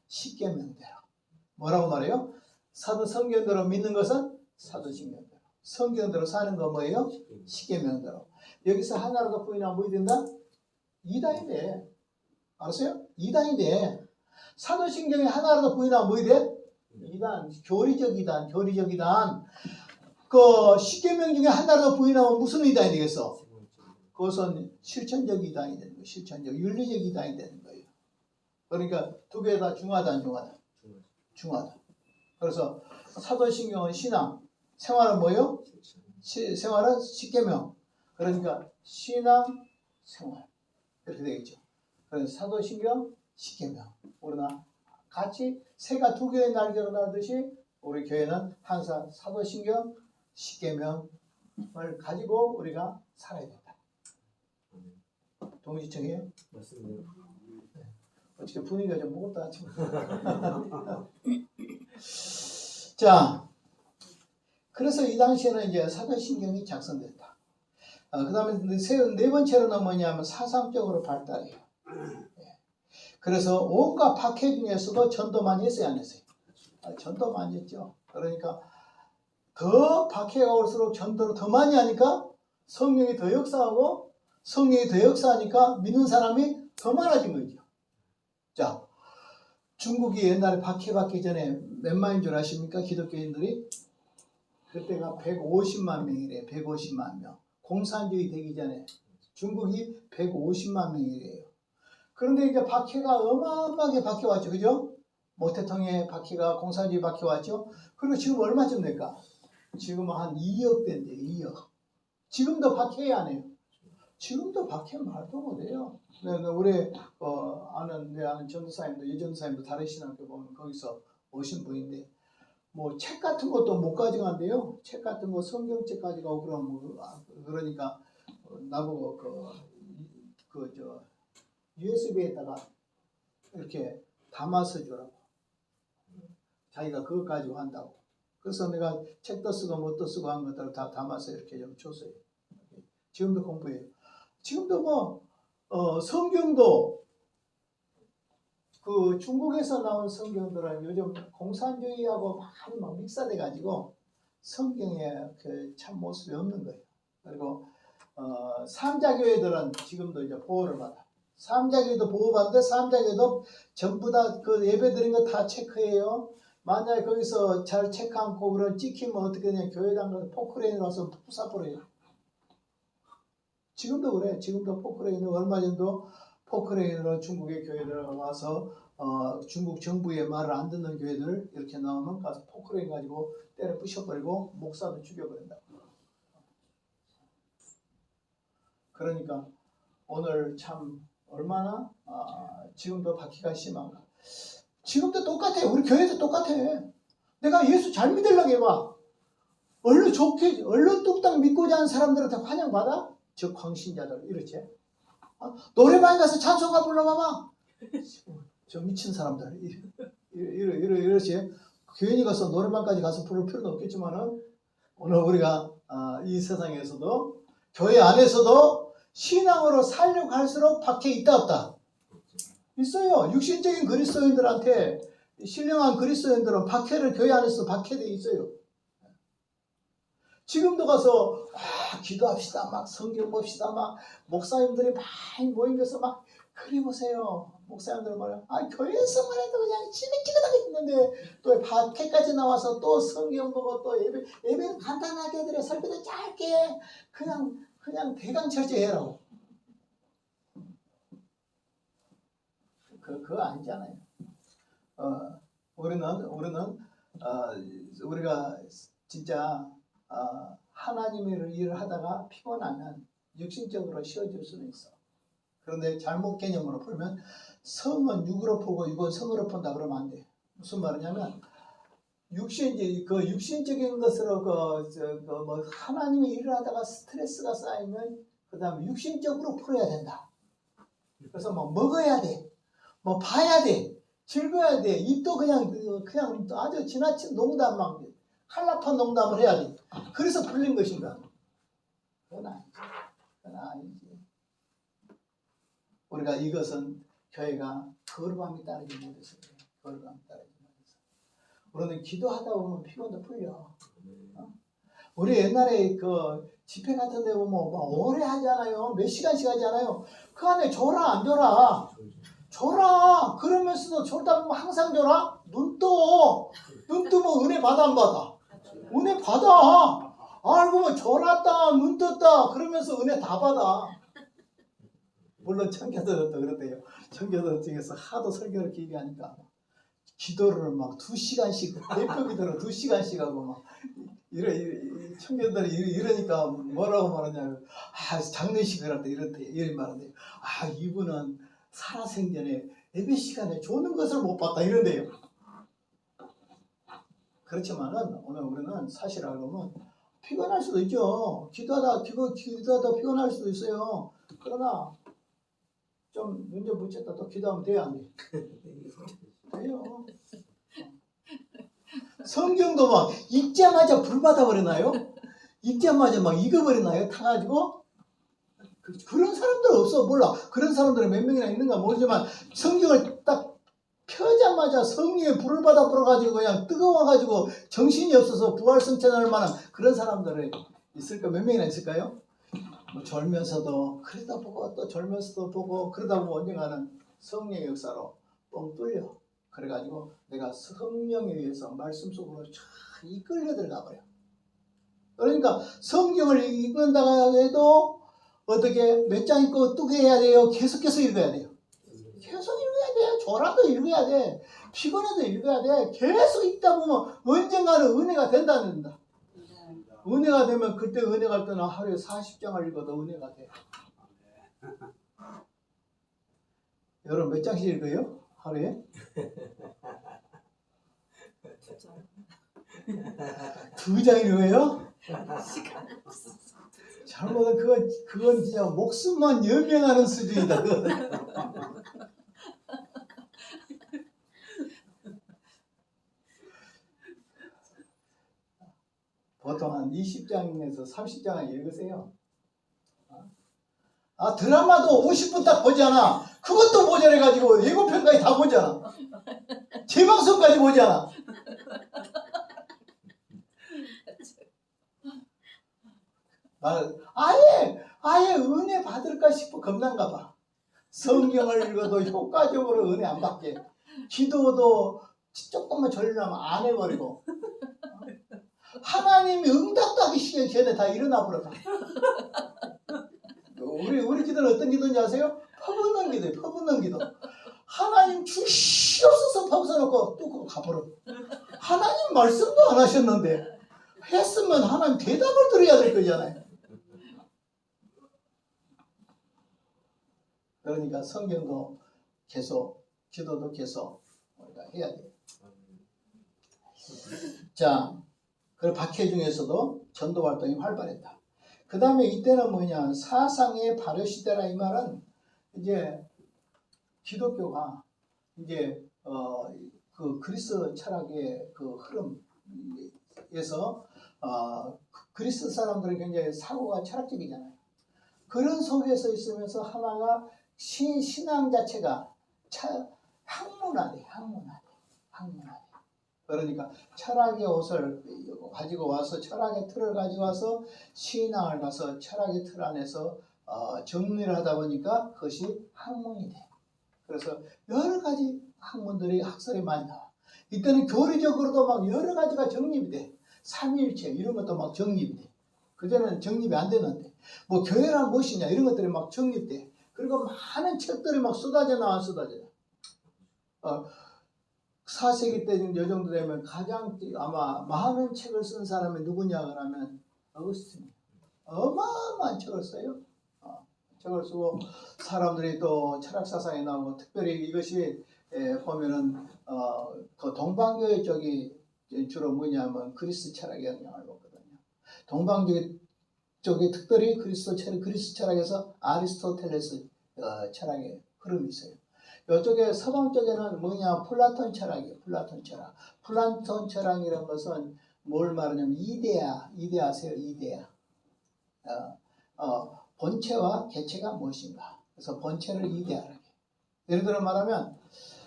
십계명대로. 뭐라고 말해요? 성경대로 믿는 것은 사도신경대로. 성경대로 사는 거 뭐예요? 십계명대로. 여기서 하나라도 부인하면 뭐 된다? 이단이 돼. 알았어요? 이단이 돼. 사도신경에 하나라도 부인하면 뭐 돼? 이단. 교리적 이단. 그 십계명 중에 하나라도 부인하면 무슨 이단이 되겠어? 그것은 실천적 이단이 되는 거예요. 실천적, 윤리적 이단이 되는 거예요. 그러니까 두 개 다 중하다, 안 중하다? 중하다. 그래서 사도신경은 신앙, 생활은 뭐예요? 생활은 십계명. 그러니까 신앙, 생활. 이렇게 되겠죠. 그래서 사도신경, 십계명. 우리나 같이 새가 두 개의 날개로 날듯이 우리 교회는 항상 사도신경, 십계명을 가지고 우리가 살아야 된다. 동의시청이에요? 맞습니다. 어떻게 분위기가 좀 무겁다. 자, 그래서 이 당시에는 이제 사도신경이 작성됐다. 그 다음에 네 번째로는 뭐냐면 사상적으로 발달해요. 그래서 온갖 박해 중에서도 전도 많이 했어요, 안 했어요? 전도 많이 했죠. 그러니까 더 박해가 올수록 전도를 더 많이 하니까 성령이 더 역사하고 성령이 더 역사하니까 믿는 사람이 더 많아진 거죠. 자, 중국이 옛날에 박해받기 전에 몇 만인 줄 아십니까? 기독교인들이? 그때가 150만 명이래요. 150만 명. 공산주의 되기 전에 중국이 150만 명이래요. 그런데 이제 박해가 어마어마하게 박해왔죠. 그죠? 모태통의 박해가 공산주의 박해왔죠. 그리고 지금 얼마쯤 될까? 지금은 한 2억 대인데 2억. 지금도 박해 안 해요. 지금도 박해 말도 못해요. 우리 내 아는 전도사님도 예전도사님도 다른 신학교 보면 거기서 오신 분인데 뭐 책 같은 것도 못 가져간대요. 책 같은 거 성경책 가져가고 그러니까 나보고 USB에다가 이렇게 담아서 주라고. 자기가 그거 가지고 한다고. 그래서 내가 책도 쓰고 뭣도 쓰고 한 것들을 다 담아서 이렇게 좀 줬어요. 지금도 공부해요. 지금도 성경도 그 중국에서 나온 성경들은 요즘 공산주의하고 많이 막 믹사돼 가지고 성경에 그 참 모습이 없는 거예요. 그리고 삼자교회들은 지금도 이제 보호를 받아. 삼자교회도 보호받는데 삼자교회도 전부 다 그 예배 드린 거 다 체크해요. 만약에 거기서 잘 체크 않고 그런 찍히면 어떻게 되냐, 교회당 가서 포크레인으로 와서 부숴버려요. 지금도 그래. 지금도 포크레인으로, 얼마 전도 포크레인으로 중국의 교회들 와서 중국 정부의 말을 안 듣는 교회들 이렇게 나오면 가서 포크레인 가지고 때려 부셔버리고 목사도 죽여버린다. 그러니까 오늘 참 얼마나 지금도 박해가 심한가. 지금도 똑같아. 우리 교회도 똑같아. 내가 예수 잘 믿으려고 해봐. 얼른 좋게, 얼른 뚝딱 믿고자 하는 사람들한테 환영받아? 저 광신자들, 이렇지? 노래방 가서 찬송가 불러봐봐. 저 미친 사람들, 이렇지? 교인이 가서 노래방까지 가서 부를 필요는 없겠지만은, 오늘 우리가 이 세상에서도, 교회 안에서도 신앙으로 살려고 할수록 박해 있다 없다? 있어요. 육신적인 그리스도인들한테, 신령한 그리스도인들은 박해를 교회 안에서 박해되어 있어요. 지금도 가서 기도합시다, 막 성경 봅시다, 막 목사님들이 많이 모인 것을 막 그리 보세요. 목사님들 말이야. 교회에서만 해도 그냥 지긋지긋하게 있는데 또 박해까지 나와서 또 성경 보고 또 예배는 간단하게 해드려. 설교도 짧게 그냥 대강 철저해라고. 그거 아니잖아요. 우리가 진짜 하나님의 일을 하다가 피곤하면 육신적으로 쉬어질 수는 있어. 그런데 잘못 개념으로 풀면 성은 육으로 풀고 육은 성으로 푼다 그러면 안 돼. 무슨 말이냐면 육신적인 것으로 하나님의 일을 하다가 스트레스가 쌓이면 그 다음에 육신적으로 풀어야 된다. 그래서 먹어야 돼. 봐야 돼. 즐거워야 돼. 입도 그냥 아주 지나친 농담 막 한라판 농담을 해야 돼. 그래서 풀린 것인가? 그건 아니지. 우리가 이것은 교회가 거룩함이 따르지 못해서 그래. 거룩함이 따르지 못해서. 우리는 기도하다 보면 피곤도 풀려. 우리 옛날에 그 집회 같은 데 보면 오래 하잖아요. 몇 시간씩 하잖아요. 그 안에 줘라 안 줘라? 줘라. 그러면서도 jor다 보면 항상 줘라? 눈 뜨면 은혜 받아 안 받아? 은혜 받아. 알고 보면 졸았다, 눈 떴다 그러면서 은혜 다 받아. 물론 청교도도 그렇대요. 청교도 중에서 하도 설교를 길게 하니까 기도를 막 2시간씩 대표 기도를 2시간씩 하고 막 청교도들이 이러니까 뭐라고 말하냐면 장례식을 할 때 이런 말한대요. 이분은 살아생전에 예배 시간에 조는 것을 못 봤다 이런대요. 그렇지만은 오늘 우리는 사실 알고 보면 피곤할 수도 있죠. 기도하다 피곤할 수도 있어요. 그러나 좀 문제 붙였다 또 기도하면 돼요, 안 돼? 돼요. 성경도 막 읽자마자 불 받아버리나요? 읽자마자 막 익어버리나요? 타가지고? 그런 사람들 없어. 몰라. 그런 사람들이 몇 명이나 있는가 모르지만 성경을 딱 깨자마자 성령의 불을 받아 불어가지고 그냥 뜨거워가지고 정신이 없어서 부활승천할 만한 그런 사람들이 있을까? 몇 명이나 있을까요? 뭐 졸면서도 그러다 보고 또 졸면서도 보고 그러다 보면 언젠가는 성령의 역사로 뻥 뚫려. 그래가지고 내가 성령에 의해서 말씀 속으로 쫙 이끌려 들어가 버려. 그러니까 성경을 읽는다고 해도 어떻게 몇 장 읽고 어떻게 해야 돼요? 계속해서 읽어야 돼요. 계속 읽어야 돼. 졸아도 읽어야 돼. 피곤해도 읽어야 돼. 계속 읽다 보면 언젠가는 은혜가 된다는다. 은혜가 되면 그때 은혜 갈 때는 하루에 40장을 읽어도 은혜가 돼. 여러분 몇 장씩 읽어요? 하루에? 2장 읽어요? 잘못은 그건 진짜 목숨만 연명하는 수준이다. 보통 한 20장에서 30장을 읽으세요. 드라마도 50분 딱 보잖아. 그것도 모자라가지고 예고편까지 다 보잖아. 재방송까지 보잖아. 아예 은혜 받을까 싶어 겁난가 봐. 성경을 읽어도 효과적으로 은혜 안 받게. 기도도 조금만 졸리려면 안 해버리고. 하나님이 응답도 하기 전에 다 일어나 버려. 우리 기도는 어떤 기도인지 아세요? 퍼붓는 기도예요. 퍼붓는 기도. 하나님 주시옵소서 퍼붓어놓고 뚝 가버려. 하나님 말씀도 안 하셨는데 했으면 하나님 대답을 드려야 될 거잖아요. 그러니까 성경도 계속 기도도 계속 우리가 해야 돼요. 자, 그리고 박해 중에서도 전도 활동이 활발했다. 그 다음에 이때는 뭐냐, 사상의 발효시대라. 이 말은 이제 기독교가 이제 그 그리스 철학의 그 흐름에서 그리스 사람들은 굉장히 사고가 철학적이잖아요. 그런 속에서 있으면서 하나가 신앙 자체가 학문화돼. 그러니까 철학의 옷을 가지고 와서 철학의 틀을 가지고 와서 신앙을 가서 철학의 틀 안에서 정리를 하다 보니까 그것이 학문이 돼. 그래서 여러 가지 학문들이 학설이 많이 나와. 이때는 교리적으로도 막 여러 가지가 정립이 돼. 삼위일체 이런 것도 막 정립이 돼. 그전에는 정립이 안 되는데 뭐 교회란 무엇이냐 이런 것들이 막 정립돼. 그리고 많은 책들이 막 쏟아져 나와. 4세기 때 요 정도 되면 가장 아마 많은 책을 쓴 사람이 누구냐 그러면 어거스틴이에요. 어마어마한 책을 써요. 책을 쓰고 사람들이 또 철학 사상에 나오고 특별히 이것이 보면은 그 동방교회 쪽이 주로 뭐냐면 그리스 철학의 영향을 받거든요. 동방교회 쪽이 특별히 그리스 철학에서 아리스토텔레스 철학의 흐름이 있어요. 이쪽에 서방 쪽에는 뭐냐, 플라톤 철학이에요. 플라톤 철학이라는 것은 뭘 말하냐면 이데아 아세요? 이데아. 본체와 개체가 무엇인가. 그래서 본체를 이데아라고 해요. 예를 들어 말하면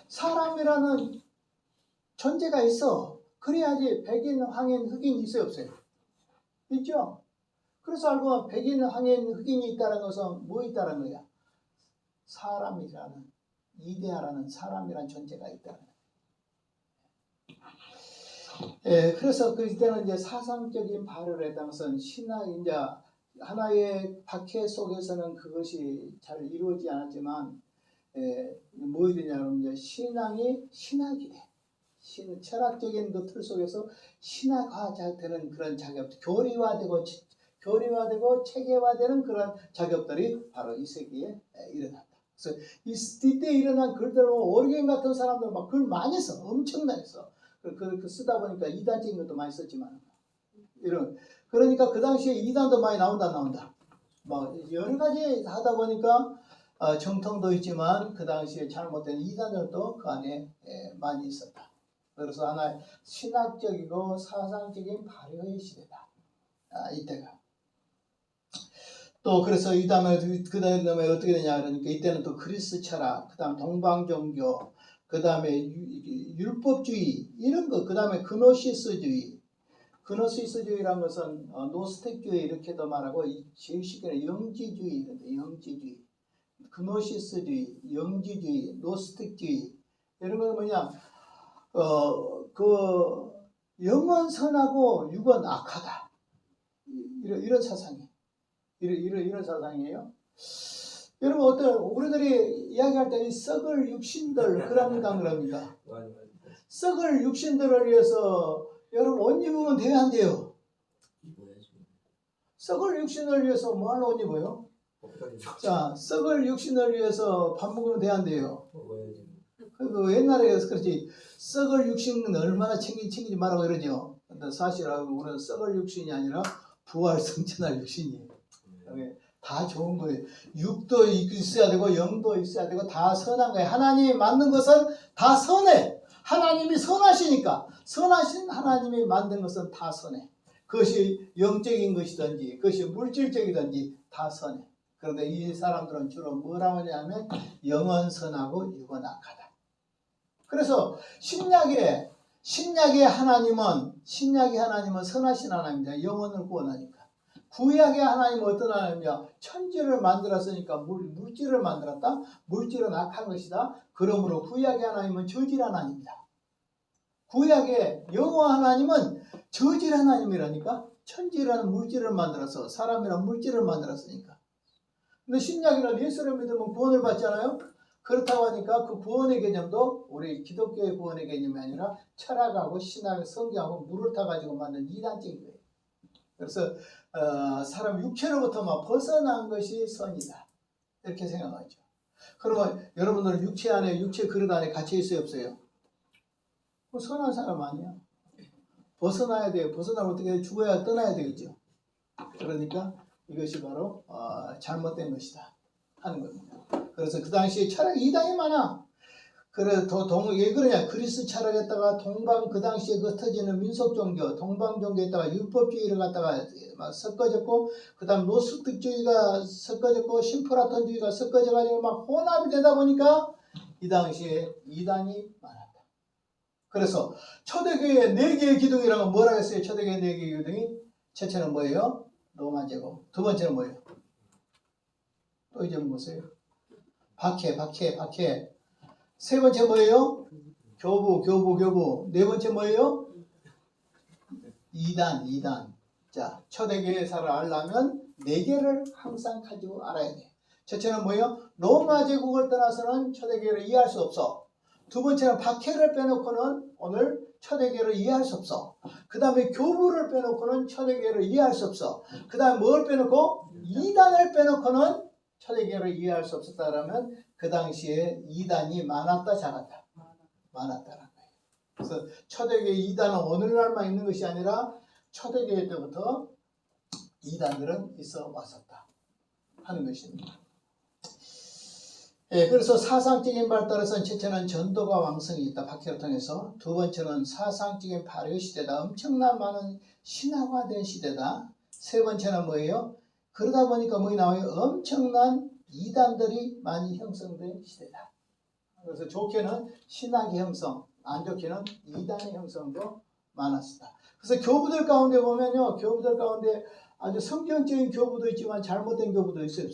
사람이라는 존재가 있어. 그래야지 백인, 황인, 흑인이 있어요, 없어요? 있죠? 그래서 알고 보면 백인, 황인, 흑인이 있다는 것은 뭐 있다는 거야? 사람이라는, 이데아라는 사람이라는 존재가 있다는 거야. 그래서 그때는 이제 사상적인 발효를 했다는 것은 신앙, 이제 하나의 박해 속에서는 그것이 잘 이루어지지 않았지만, 뭐 되냐면 이제 신학이 돼. 철학적인 그 틀 속에서 신학화되는 그런 작업, 교리화되고 체계화되는 그런 작업들이 바로 이 세기에 일어났다. 그래서 이때 일어난 글들로 오리겐 같은 사람들 막 글 많이 써, 엄청나게 써. 그 쓰다 보니까 이단적인 것도 많이 썼지만 그러니까 그 당시에 이단도 많이 나온다. 막 여러 가지 하다 보니까 정통도 있지만 그 당시에 잘못된 이단들도 그 안에 많이 있었다. 그래서 하나의 신학적이고 사상적인 발효의 시대다. 이때가. 또 그래서 이 다음에 어떻게 되냐 그러니까 이때는 또 그리스 철학, 그 다음 동방 종교, 그 다음에 율법주의 이런 거, 그 다음에 그노시스주의. 그노시스주의라는 것은 노스틱주의 이렇게도 말하고 제일 쉽게는 영지주의, 영지주의, 그노시스주의, 영지주의, 노스틱주의 이런 건 뭐냐? 그 영은 선하고 육은 악하다. 이런 사상이, 이런 사상이에요. 여러분 어떤 우리들이 이야기할 때 이 썩을 육신들 그럽니까 안 그럽니까? 썩을 육신들을 위해서 여러분 옷 입으면 돼야 안 돼요? 썩을 육신을 위해서 뭐하러 옷 입어요? 자, 썩을 육신을 위해서 밥 먹으면 돼야 안 돼요? 그 옛날에 그렇지 썩을 육신은 얼마나 챙기지 말라고 이러죠. 근데 사실 우리는 썩을 육신이 아니라 부활 성천할 육신이에요. 다 좋은 거예요. 육도 있어야 되고 영도 있어야 되고 다 선한 거예요. 하나님이 만든 것은 다 선해. 하나님이 선하시니까 선하신 하나님이 만든 것은 다 선해. 그것이 영적인 것이든지 그것이 물질적이든지 다 선해. 그런데 이 사람들은 주로 뭐라고 하냐면 영은 선하고 육은 악하다. 그래서 신약의 하나님은 선하신 하나님입니다. 영혼을 구원하니까. 구약의 하나님은 어떤 하나님이냐? 천지를 만들었으니까 물질을 만들었다. 물질은 악한 것이다. 그러므로 구약의 하나님은 저질 하나님이다. 구약의 여호와 하나님은 저질 하나님이라니까. 천지라는 물질을 만들어서 사람이라는 물질을 만들었으니까. 근데 신약이는 예수를 믿으면 구원을 받잖아요. 그렇다고 하니까 그 구원의 개념도 우리 기독교의 구원의 개념이 아니라 철학하고 신학, 성경하고 물을 타가지고 만든 이단적인 거예요. 그래서 사람 육체로부터만 벗어난 것이 선이다. 이렇게 생각하죠. 그러면 여러분들은 육체 안에, 육체 그릇 안에 갇혀 있어요, 없어요? 선한 사람 아니야. 벗어나야 돼요. 벗어나면 어떻게 죽어야 떠나야 되겠죠. 그러니까 이것이 바로 잘못된 것이다 하는 겁니다. 그래서 그 당시에 철학이 이단이 많아. 그래서 왜 그러냐? 그리스 철학에다가 그 당시에 흩어지는 민속 종교, 동방 종교에다가 율법주의를 갖다가 막 섞어졌고, 그 다음 노스틱주의가 섞어졌고, 심플라톤주의가 섞어져가지고 막 혼합이 되다 보니까 이 당시에 이단이 많았다. 그래서 초대교회의 4개의 기둥이라고 뭐라 했어요? 초대교회 4개의 기둥이? 첫째는 뭐예요? 로마 제국. 두 번째는 뭐예요? 또 이제 뭐세요? 박해. 세 번째 뭐예요? 교부. 네 번째 뭐예요? 이단. 자, 초대교회사를 알려면 4개를 항상 가지고 알아야 돼. 첫째는 뭐예요? 로마 제국을 떠나서는 초대교회를 이해할 수 없어. 두 번째는 박해를 빼놓고는 오늘 초대교회를 이해할 수 없어. 그 다음에 교부를 빼놓고는 초대교회를 이해할 수 없어. 그 다음에 뭘 빼놓고? 이단을 빼놓고는 초대교회를 이해할 수 없었다라면 그 당시에 이단이 많았다 작았다? 많았다라는 거예요. 그래서 초대교회 이단은 오늘날만 있는 것이 아니라 초대교회 때부터 이단들은 있어 왔었다 하는 것입니다. 예, 그래서 사상적인 발달에서는 첫째는 전도가 왕성히 있다. 박해를 통해서. 두 번째는 사상적인 발효 시대다. 엄청난 많은 신화화된 시대다. 세 번째는 뭐예요? 그러다 보니까 뭐가 나와요? 엄청난 이단들이 많이 형성된 시대다. 그래서 좋게는 신학의 형성, 안 좋게는 이단의 형성도 많았습니다. 그래서 교부들 가운데 보면요, 교부들 가운데 아주 성경적인 교부도 있지만 잘못된 교부도 있어요.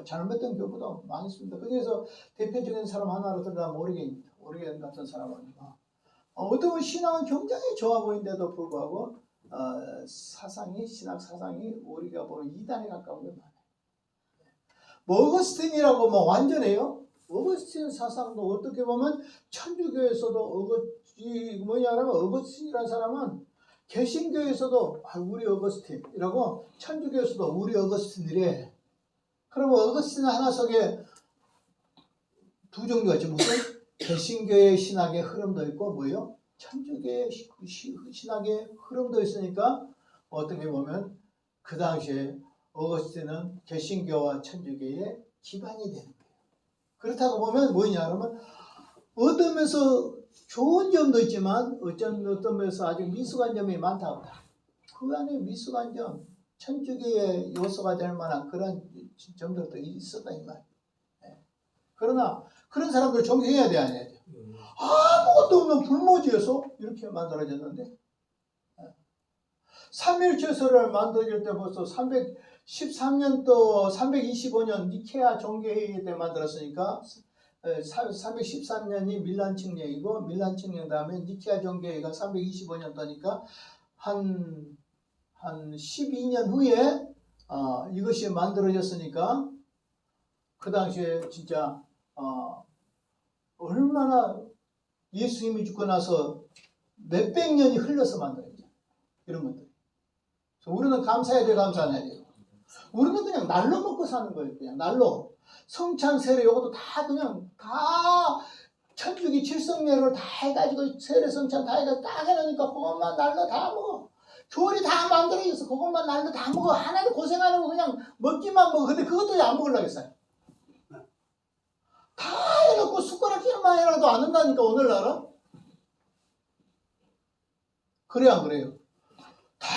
잘못된 교부도 많이 있습니다. 그중에서 대표적인 사람 하나로 들어가면 오리겐 같은 사람은 어떤 신앙은 굉장히 좋아 보이는데도 불구하고 신학 사상이 우리가 보는 이단에 가까운 게 많아요. 어거스틴이라고 완전해요. 어거스틴 사상도 어떻게 보면 천주교에서도 어거스틴이라는 사람은 개신교에서도 우리 어거스틴이라고, 천주교에서도 우리 어거스틴이래. 그러면 어거스틴 하나 속에 두 종류가 있죠. 무슨? 개신교의 신학의 흐름도 있고 뭐예요? 천주교의 신학의 흐름도 있으니까 어떻게 보면 그 당시에 어거스틴은 개신교와 천주교의 기반이 되는 거예요. 그렇다고 보면 뭐냐 그러면 어떤 면에서 좋은 점도 있지만 어떤 면에서 아주 미숙한 점이 많다. 그 안에 미숙한 점, 천주교의 요소가 될 만한 그런 점들도 있었다 이 말이에요. 그러나 그런 사람들 존경해야 돼, 안 해야 돼? 아무것도 없는 불모지에서 이렇게 만들어졌는데 3.1제서를 만들어질 때 벌써 313년도 325년 니케아 종교회의 때 만들었으니까 313년이 밀란 칙령이고 밀란 칙령 다음에 니케아 종교회의가 325년 도니까 한 12년 후에 이것이 만들어졌으니까 그 당시에 진짜 얼마나 예수님이 죽고 나서 몇백 년이 흘러서 만들어졌죠. 이런 것들. 그래서 우리는 감사해야 돼, 감사 안 해야 돼요. 우리는 그냥 날로 먹고 사는 거예요. 그냥 날로. 성찬 세례 이것도 다 그냥 다 천주기 칠성례를 다 해가지고 세례 성찬 다 해가지고 딱 해놓으니까 그것만 날로 다 먹어. 교리 다 만들어져서 그것만 날로 다 먹어. 하나도 고생 안 하고 그냥 먹기만 먹어. 근데 그것도 안 먹으려고 했어요. 다 해놓고 숟가락 힐만 해라도 안 한다니까 오늘날은. 그래 안 그래요? 다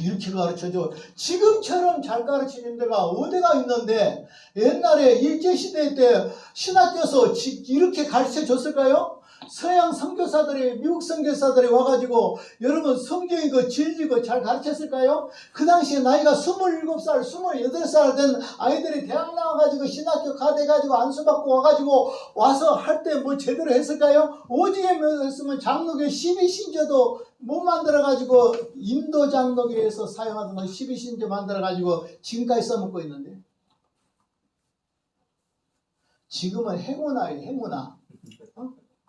이렇게 가르쳐줘. 지금처럼 잘 가르치는 데가 어디가 있는데 옛날에 일제시대 때 신학교에서 이렇게 가르쳐 줬을까요? 서양 선교사들이 미국 선교사들이 와가지고 여러분 성경 이거 질지고 잘 가르쳤을까요? 그 당시에 나이가 27살, 28살 된 아이들이 대학 나와가지고 신학교 가돼가지고 안수받고 와가지고 와서 할 때 뭐 제대로 했을까요? 오직에 했으면 장로교 12신조도 못 만들어가지고 인도 장로교에서 사용하던 거 12신조 만들어가지고 지금까지 써먹고 있는데 지금은 행운아예요. 행운아.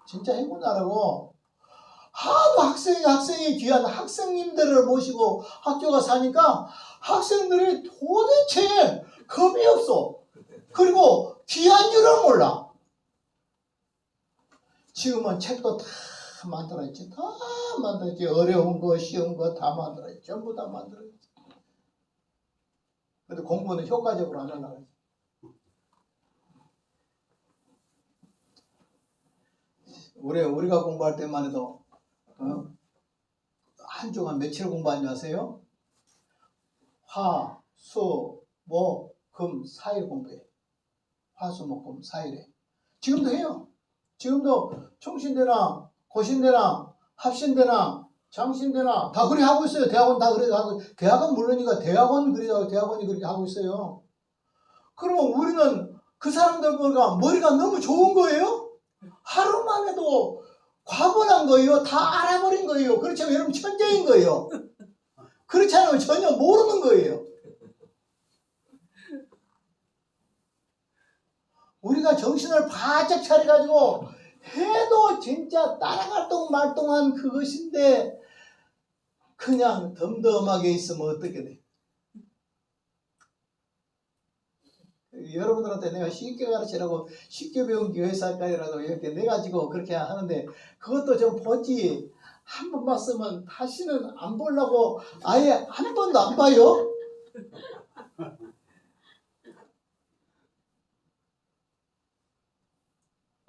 진짜 행운아라고. 하도 학생이 귀한 학생님들을 모시고 학교가 사니까 학생들이 도대체 겁이 없어. 그리고 귀한 줄을 몰라. 지금은 책도 다 만들어있지. 다 만들었지. 어려운 거 쉬운 거 다 만들어있지. 전부 다 만들어있지. 근데 공부는 효과적으로 안 하려고 했지. 우리가 공부할 때만 해도 한 주간 며칠 공부하는지 아세요? 화, 수, 목, 금, 4일 공부해. 화, 수, 목, 금 4일에. 지금도 해요. 지금도 총신대나 고신대나 합신대나 장신대나 다 그렇게 하고 있어요. 대학원 다 그렇게 하고. 대학은 물론이니까 대학원이 그렇게 하고 있어요. 그러면 우리는 그 사람들보다 머리가 너무 좋은 거예요? 하루만 해도 과분한 거예요. 다 알아버린 거예요. 그렇지 않으면 여러분 천재인 거예요. 그렇지 않으면 전혀 모르는 거예요. 우리가 정신을 바짝 차려가지고 해도 진짜 따라갈 동 말동한 그것인데 그냥 덤덤하게 있으면 어떻게 돼? 여러분들한테 내가 쉽게 가르치라고 쉽게 배운 교회사까지라도 이렇게 내가지고 그렇게 하는데 그것도 좀 보지. 한 번 봤으면 다시는 안 보려고 아예 한 번도 안 봐요.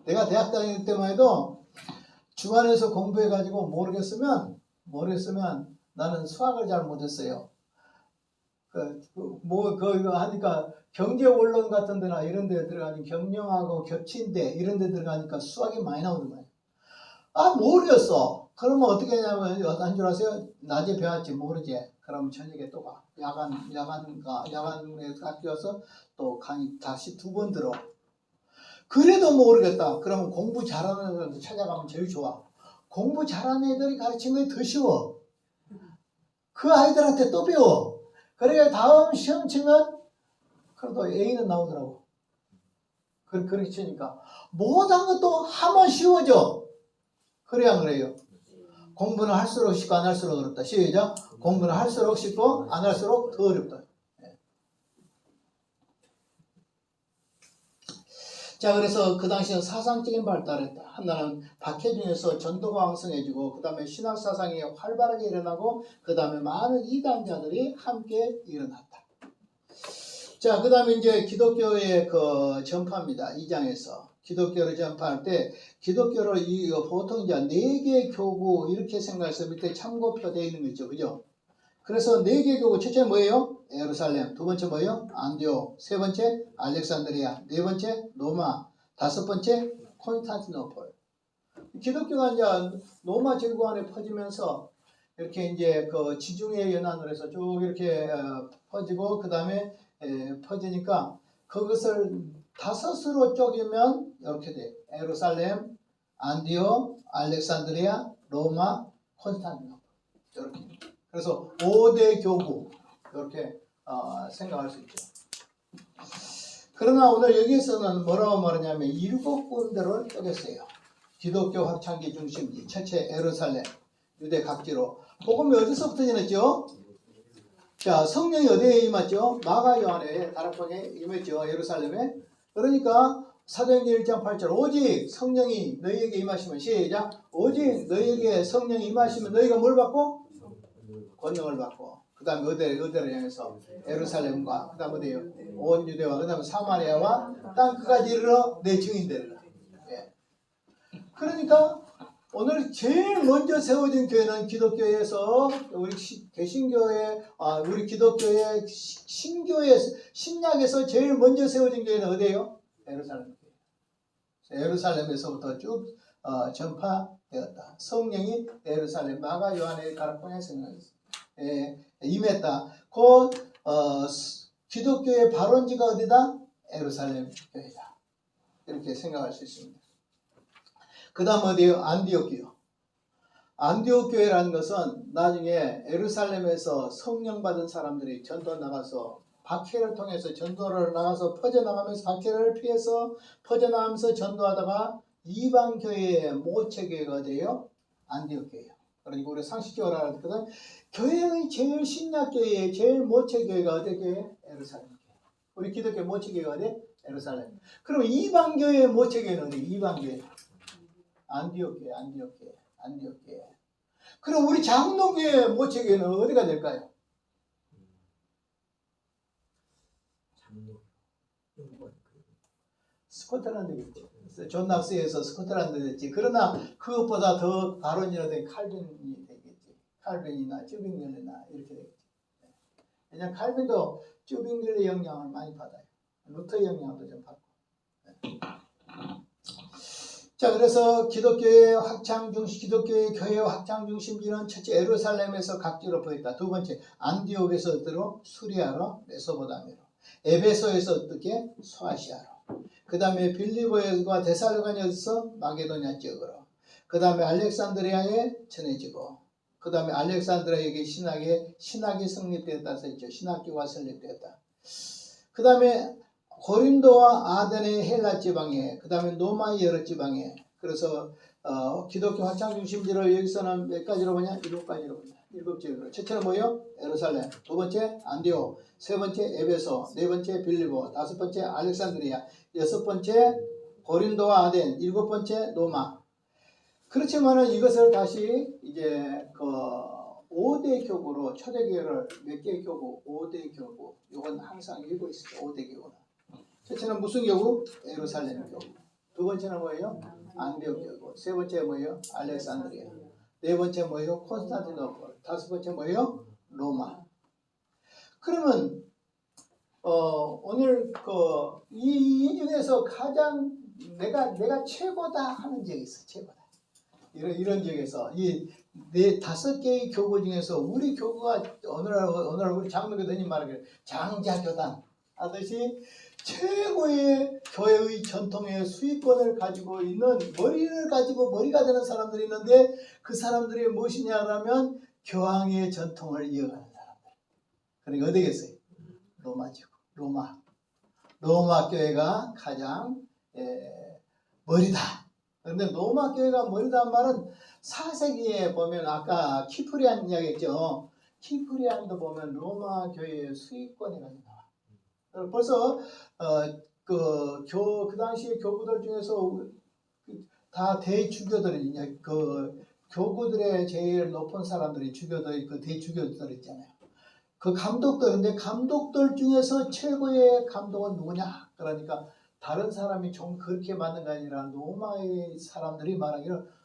내가 대학 다닐 때만 해도 주안에서 공부해가지고 모르겠으면 나는 수학을 잘 못했어요. 그거 하니까 경제원론 같은 데나 이런 데 들어가니 경영하고 겹친데 이런 데 들어가니까 수학이 많이 나오는 거예요. 모르겠어. 그러면 어떻게 하냐면 한 줄 아세요? 낮에 배웠지 모르지. 그럼 저녁에 또 가. 야간에 학교에서 또 강의 다시 2번 들어. 그래도 모르겠다. 그러면 공부 잘하는 애들 찾아가면 제일 좋아. 공부 잘하는 애들이 가르치는 게 더 쉬워. 그 아이들한테 또 배워. 그러니까 다음 시험 치면 그래도 A는 나오더라고. 그렇게 치니까 못한 것도 하면 쉬워져. 그래야 그래요. 공부는 할수록 쉽고 안 할수록 어렵다. 시작. 공부는 할수록 쉽고 안 할수록 더 어렵다. 자, 그래서 그 당시에 사상적인 발달했다. 하나는 박해중에서 전도가 왕성해지고 그 다음에 신학사상이 활발하게 일어나고 그 다음에 많은 이단자들이 함께 일어났다. 자, 그 다음에 이제 기독교의 그 전파입니다. 2장에서 기독교를 전파할 때 기독교를 보통 이제 4개 교구 이렇게 생각해서 밑에 참고표 되어 있는 거 있죠. 그죠? 그래서 4개 교구 첫째 뭐예요? 예루살렘. 두 번째 뭐예요? 안디옥. 세 번째 알렉산드리아. 네 번째 로마. 다섯 번째 콘스탄티노폴. 기독교가 이제 로마 제국 안에 퍼지면서 이렇게 이제 그 지중해 연안으로 해서 쭉 이렇게 퍼지고 그 다음에 퍼지니까 그것을 5으로 쪼개면 이렇게 돼. 예루살렘, 안디옥, 알렉산드리아, 로마, 콘스탄티노플 이렇게. 그래서 5대 교구 이렇게 생각할 수 있죠. 그러나 오늘 여기에서는 뭐라고 말하냐면 7군데로 쪼갰어요. 기독교 확장기 중심지, 첫째 예루살렘, 유대 각지로. 복음이 어디서부터 전했죠? 자, 성령이 어디에 임했죠? 마가 요한의 다락방에 임했죠. 예루살렘에. 그러니까 사도행전 1장 8절 오직 성령이 너희에게 임하시면 시작. 오직 너희에게 성령이 임하시면 너희가 뭘 받고? 권능을 받고. 그 다음에 어디를 향해서? 예루살렘과 그 다음 어디에요? 온 유대와 그 다음에 사마리아와 땅 끝까지 이르러 내 증인 되리라. 예. 그러니까 오늘 제일 먼저 세워진 교회는 기독교에서 우리 개신교회 우리 기독교의 신교회 신약에서 제일 먼저 세워진 교회는 어디예요? 예루살렘 교회. 예루살렘에서부터 쭉 전파되었다. 성령이 예루살렘 마가 요한의 가락방에 임했다. 곧 기독교의 발원지가 어디다? 예루살렘 교회다. 이렇게 생각할 수 있습니다. 그 다음 어디에요? 안디옥 교회. 안디옥 교회라는 것은 나중에 예루살렘에서 성령 받은 사람들이 전도 나가서 박해를 통해서 전도를 나가서 퍼져나가면서 박해를 피해서 퍼져나가면서 전도하다가 이방 교회의 모체교회가 돼요. 안디옥 교회예요. 그러니까 우리 상식적으로 알았거든. 교회의 제일 신약교회의 제일 모체교회가 어디 교회? 예루살렘 교회. 우리 기독교 모체교회가 어디? 예루살렘. 그럼 이방 교회의 모체교회는 어디? 이방 교회. 안디옥 교회. 그럼 우리 장로교회 모체교회는 어디가 될까요? 스코틀랜드겠죠. 존 낙스에서 스코틀랜드 됐지. 그러나 그것보다 더 발원이라든 칼빈이 되겠지. 칼빈이나 쭈빙글리나 이렇게 되겠지. 왜냐하면 칼빈도 쭈빙글리 영향을 많이 받아요. 루터 영향도 좀 받고. 자, 그래서 기독교의 확장 중심, 기독교의 교회 확장 중심지는 첫째 예루살렘에서 각지로 보였다. 두 번째 안디옥에서 어디로? 수리아로, 메소포타미아로. 에베소에서 어떻게? 소아시아로. 그 다음에 빌리보에서 데살로니가에서 마게도냐 지역으로. 그 다음에 알렉산드리아에 전해지고. 그 다음에 알렉산드리아에게 신학이 성립되었다 써있죠. 신학교가 설립되었다. 그 다음에 고린도와 아덴의 헬라 지방에, 그 다음에 로마의 여러 지방에. 그래서 기독교 확장 중심지를 여기서는 몇 가지로 보냐? 7가지로 보냐? 7지역으로. 첫째는 뭐예요? 예루살렘. 두 번째 안디옥. 세 번째 에베소. 네 번째 빌리보. 다섯 번째 알렉산드리아. 여섯 번째 고린도와 아덴. 일곱 번째 로마. 그렇지만은 이것을 다시 이제 5대 교구로 초대교회를 몇 개의 교구? 5대 교구. 이건 항상 읽고 있어요. 5대 교구는. 첫째는 무슨 교구? 예루살렘 교구. 두 번째는 뭐예요? 안디옥 교구. 세 번째 뭐예요? 알렉산드리아. 네 번째 뭐예요? 콘스탄티노플. 다섯 번째 뭐예요? 로마. 그러면 오늘 이 중에서 가장 내가 최고다 하는 지역이 있어. 최고다. 이런 지역에서 이 네 5개의 교구 중에서 우리 교구가 오늘 우리 장로교단님 말하기를 장자교단 하듯이 최고의 교회의 전통의 수익권을 가지고 있는 머리를 가지고 머리가 되는 사람들이 있는데 그 사람들이 무엇이냐라면 교황의 전통을 이어가는 사람들. 그러니까 어디겠어요? 로마지구. 로마 교회가 가장 머리다. 그런데 로마 교회가 머리다는 말은 4세기에 보면 아까 키프리안 이야기했죠. 키프리안도 보면 로마 교회의 수익권이 나와. 벌써 그 당시에 교구들 중에서 다 대주교들이 그 교구들의 제일 높은 사람들이 주교들 그 대주교들 있잖아요. 그 감독들인데 감독들 중에서 최고의 감독은 누구냐? 그러니까 다른 사람이 좀 그렇게 만든 게 아니라 로마의 사람들이 말하기를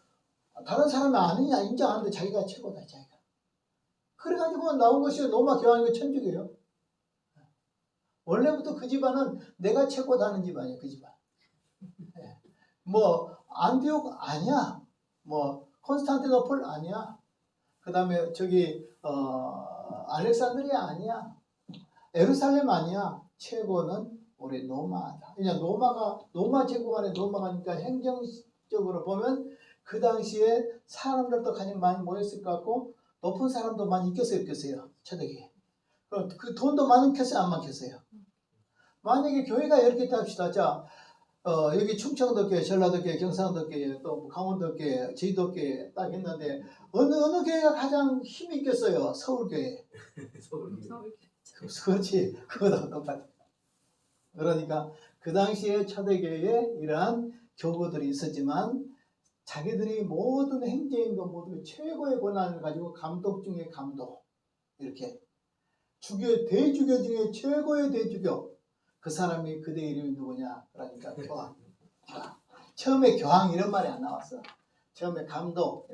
다른 사람이 아니냐 인정하는데 자기가 최고다 자기가. 그래가지고 나온 것이 로마 교황이고 천주교예요. 원래부터 그 집안은 내가 최고다는 집안이에요. 그 집안. 뭐 안디옥 아니야. 뭐 콘스탄티노플 아니야. 그 다음에 저기 알렉산드리아 아니야. 예루살렘 아니야. 최고는 우리 로마다. 그냥 로마 제국 안에 로마가니까 행정적으로 보면 그 당시에 사람들도 가장 많이 모였을 것 같고 높은 사람도 많이 있겠어요, 없겠어요? 초대기에. 그럼 그 돈도 많겠어요, 안 많겠어요? 만약에 교회가 이렇게 있다 합시다. 자, 여기 충청도교회, 전라도교회, 경상도교회, 또 강원도교회, 제주도교회 딱 있는데 어느 교회가 가장 힘이 있겠어요? 서울교회. 그렇지. 그거도 똑같아. 그러니까 그 당시에 초대교회에 이러한 교구들이 있었지만 자기들이 모든 행정인과 모든 최고의 권한을 가지고 감독 중에 감독 이렇게 대주교 중에 최고의 대주교 그 사람이 그대 이름이 누구냐? 그러니까 교황. 처음에 교황 이런 말이 안 나왔어. 처음에 감독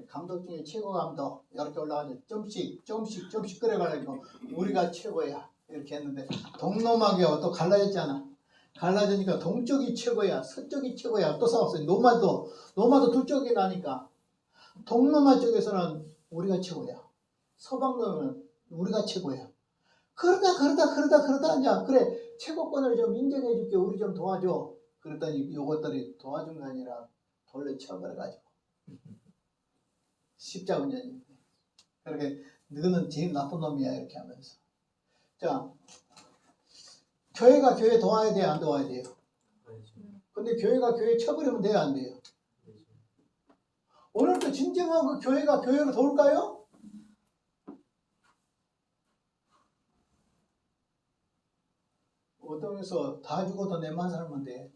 중에 최고 감독 이렇게 올라가서 조금씩 끌어가지고 우리가 최고야 이렇게 했는데 동로마교가 또 갈라졌잖아. 갈라지니까 동쪽이 최고야, 서쪽이 최고야. 또 싸웠어요. 노마도 두 쪽이 나니까 동로마 쪽에서는 우리가 최고야. 서방로는 우리가 최고야. 그러다 이제 그래 최고권을 좀 인정해줄게. 우리 좀 도와줘. 그랬더니 요것들이 도와준 게 아니라 돌려 쳐버려가지고 십자군자님. 그렇게 너는 제일 나쁜 놈이야 이렇게 하면서. 자, 교회가 교회 도와야 돼요, 안 도와야 돼요? 근데 교회가 교회 쳐버리면 돼요, 안 돼요? 오늘도 진정한 그 교회가 교회를 도울까요? 어떤 데서 다 죽어도 내만 살면 돼.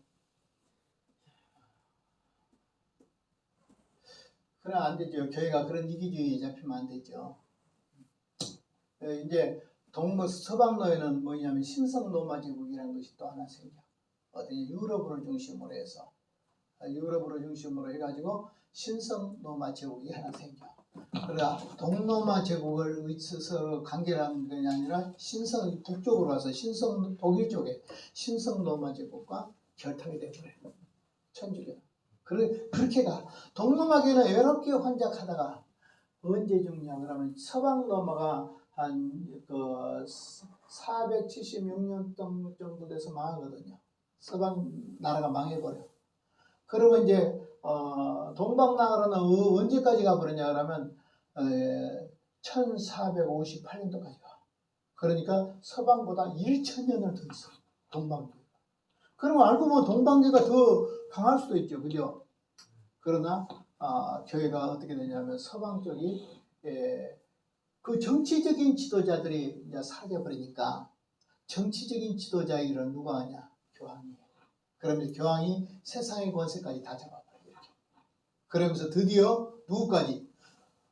그럼 안 되죠. 교회가 그런 이기주의에 잡히면 안 되죠. 이제 서방로에는 뭐냐면 신성로마 제국이라는 것이 또 하나 생겨. 어디 유럽을 중심으로 해서 유럽으로 중심으로 해가지고 신성로마 제국이 하나 생겨. 그러나 동로마 제국을 서로 관계를 하는 게 아니라 북쪽으로 와서 독일 쪽에 신성로마 제국과 결탁이 되버려요. 천주교. 그렇게 가. 동로마계는 외롭게 환작하다가 언제 죽냐 그러면 서방 로마가 한 476년 정도 돼서 망하거든요. 서방 나라가 망해버려. 그러면 이제 동방 나라는 언제까지 가버렸냐 그러면 1458년도까지 가. 그러니까 서방보다 1000년을 더 있어. 동방계가. 그러면 알고 보면 동방계가 더 강할 수도 있죠. 그죠? 그러나 교회가 어떻게 되냐면 서방 쪽이 그 정치적인 지도자들이 이제 사라져버리니까 정치적인 지도자의 일은 누가 하냐? 교황이에요. 그러면 교황이 세상의 권세까지 다 잡아버려요. 그러면서 드디어 누구까지?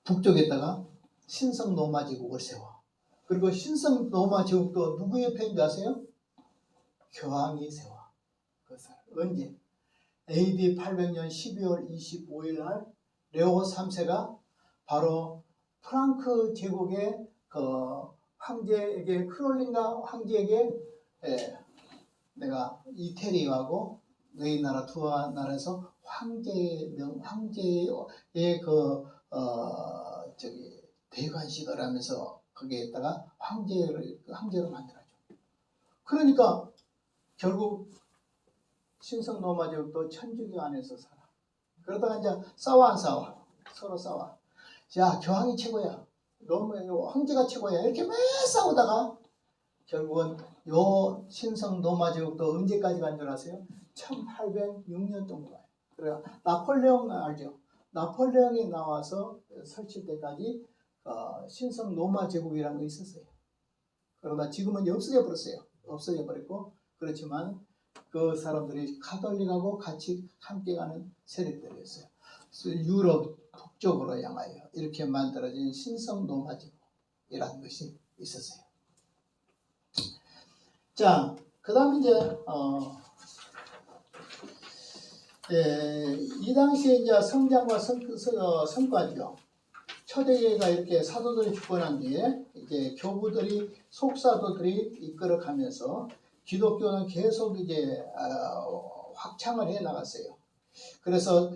북쪽에다가 신성 로마 제국을 세워. 그리고 신성 로마 제국도 누구 옆에 있는지 아세요? 교황이 세워. 그 사람. 언제? AD 800년 12월 25일 날 레오 3세가 바로 프랑크 제국의 그 황제에게 크롤린가 황제에게 내가 이태리하고 너희 나라 두 나라에서 황제의 대관식을 하면서 거기에다가 황제로 만들어줘. 그러니까 결국 신성 로마 제국도 천주교 안에서 살아. 그러다가 이제 싸워 안 싸워? 서로 싸워. 야, 교황이 최고야. 황제가 최고야. 이렇게 매 싸우다가 결국은 요 신성 로마 제국도 언제까지 간 줄 아세요? 1806년 정도 가요. 그래요. 나폴레옹 알죠? 나폴레옹이 나와서 설칠 때까지 신성 로마 제국이라는 거 있었어요. 그러나 지금은 없어져 버렸어요. 없어져 버렸고 그렇지만 그 사람들이 카톨릭하고 같이 함께 가는 세력들이었어요. 유럽 북쪽으로 향하여 이렇게 만들어진 신성 로마 제국이라는 것이 있었어요. 자, 그 다음 이제 이 당시에 이제 성장과 성과죠. 초대교회가 이렇게 사도들이 죽고 난 뒤에 이제 교부들이 속사도들이 이끌어가면서 기독교는 계속 이제 확장을 해 나갔어요. 그래서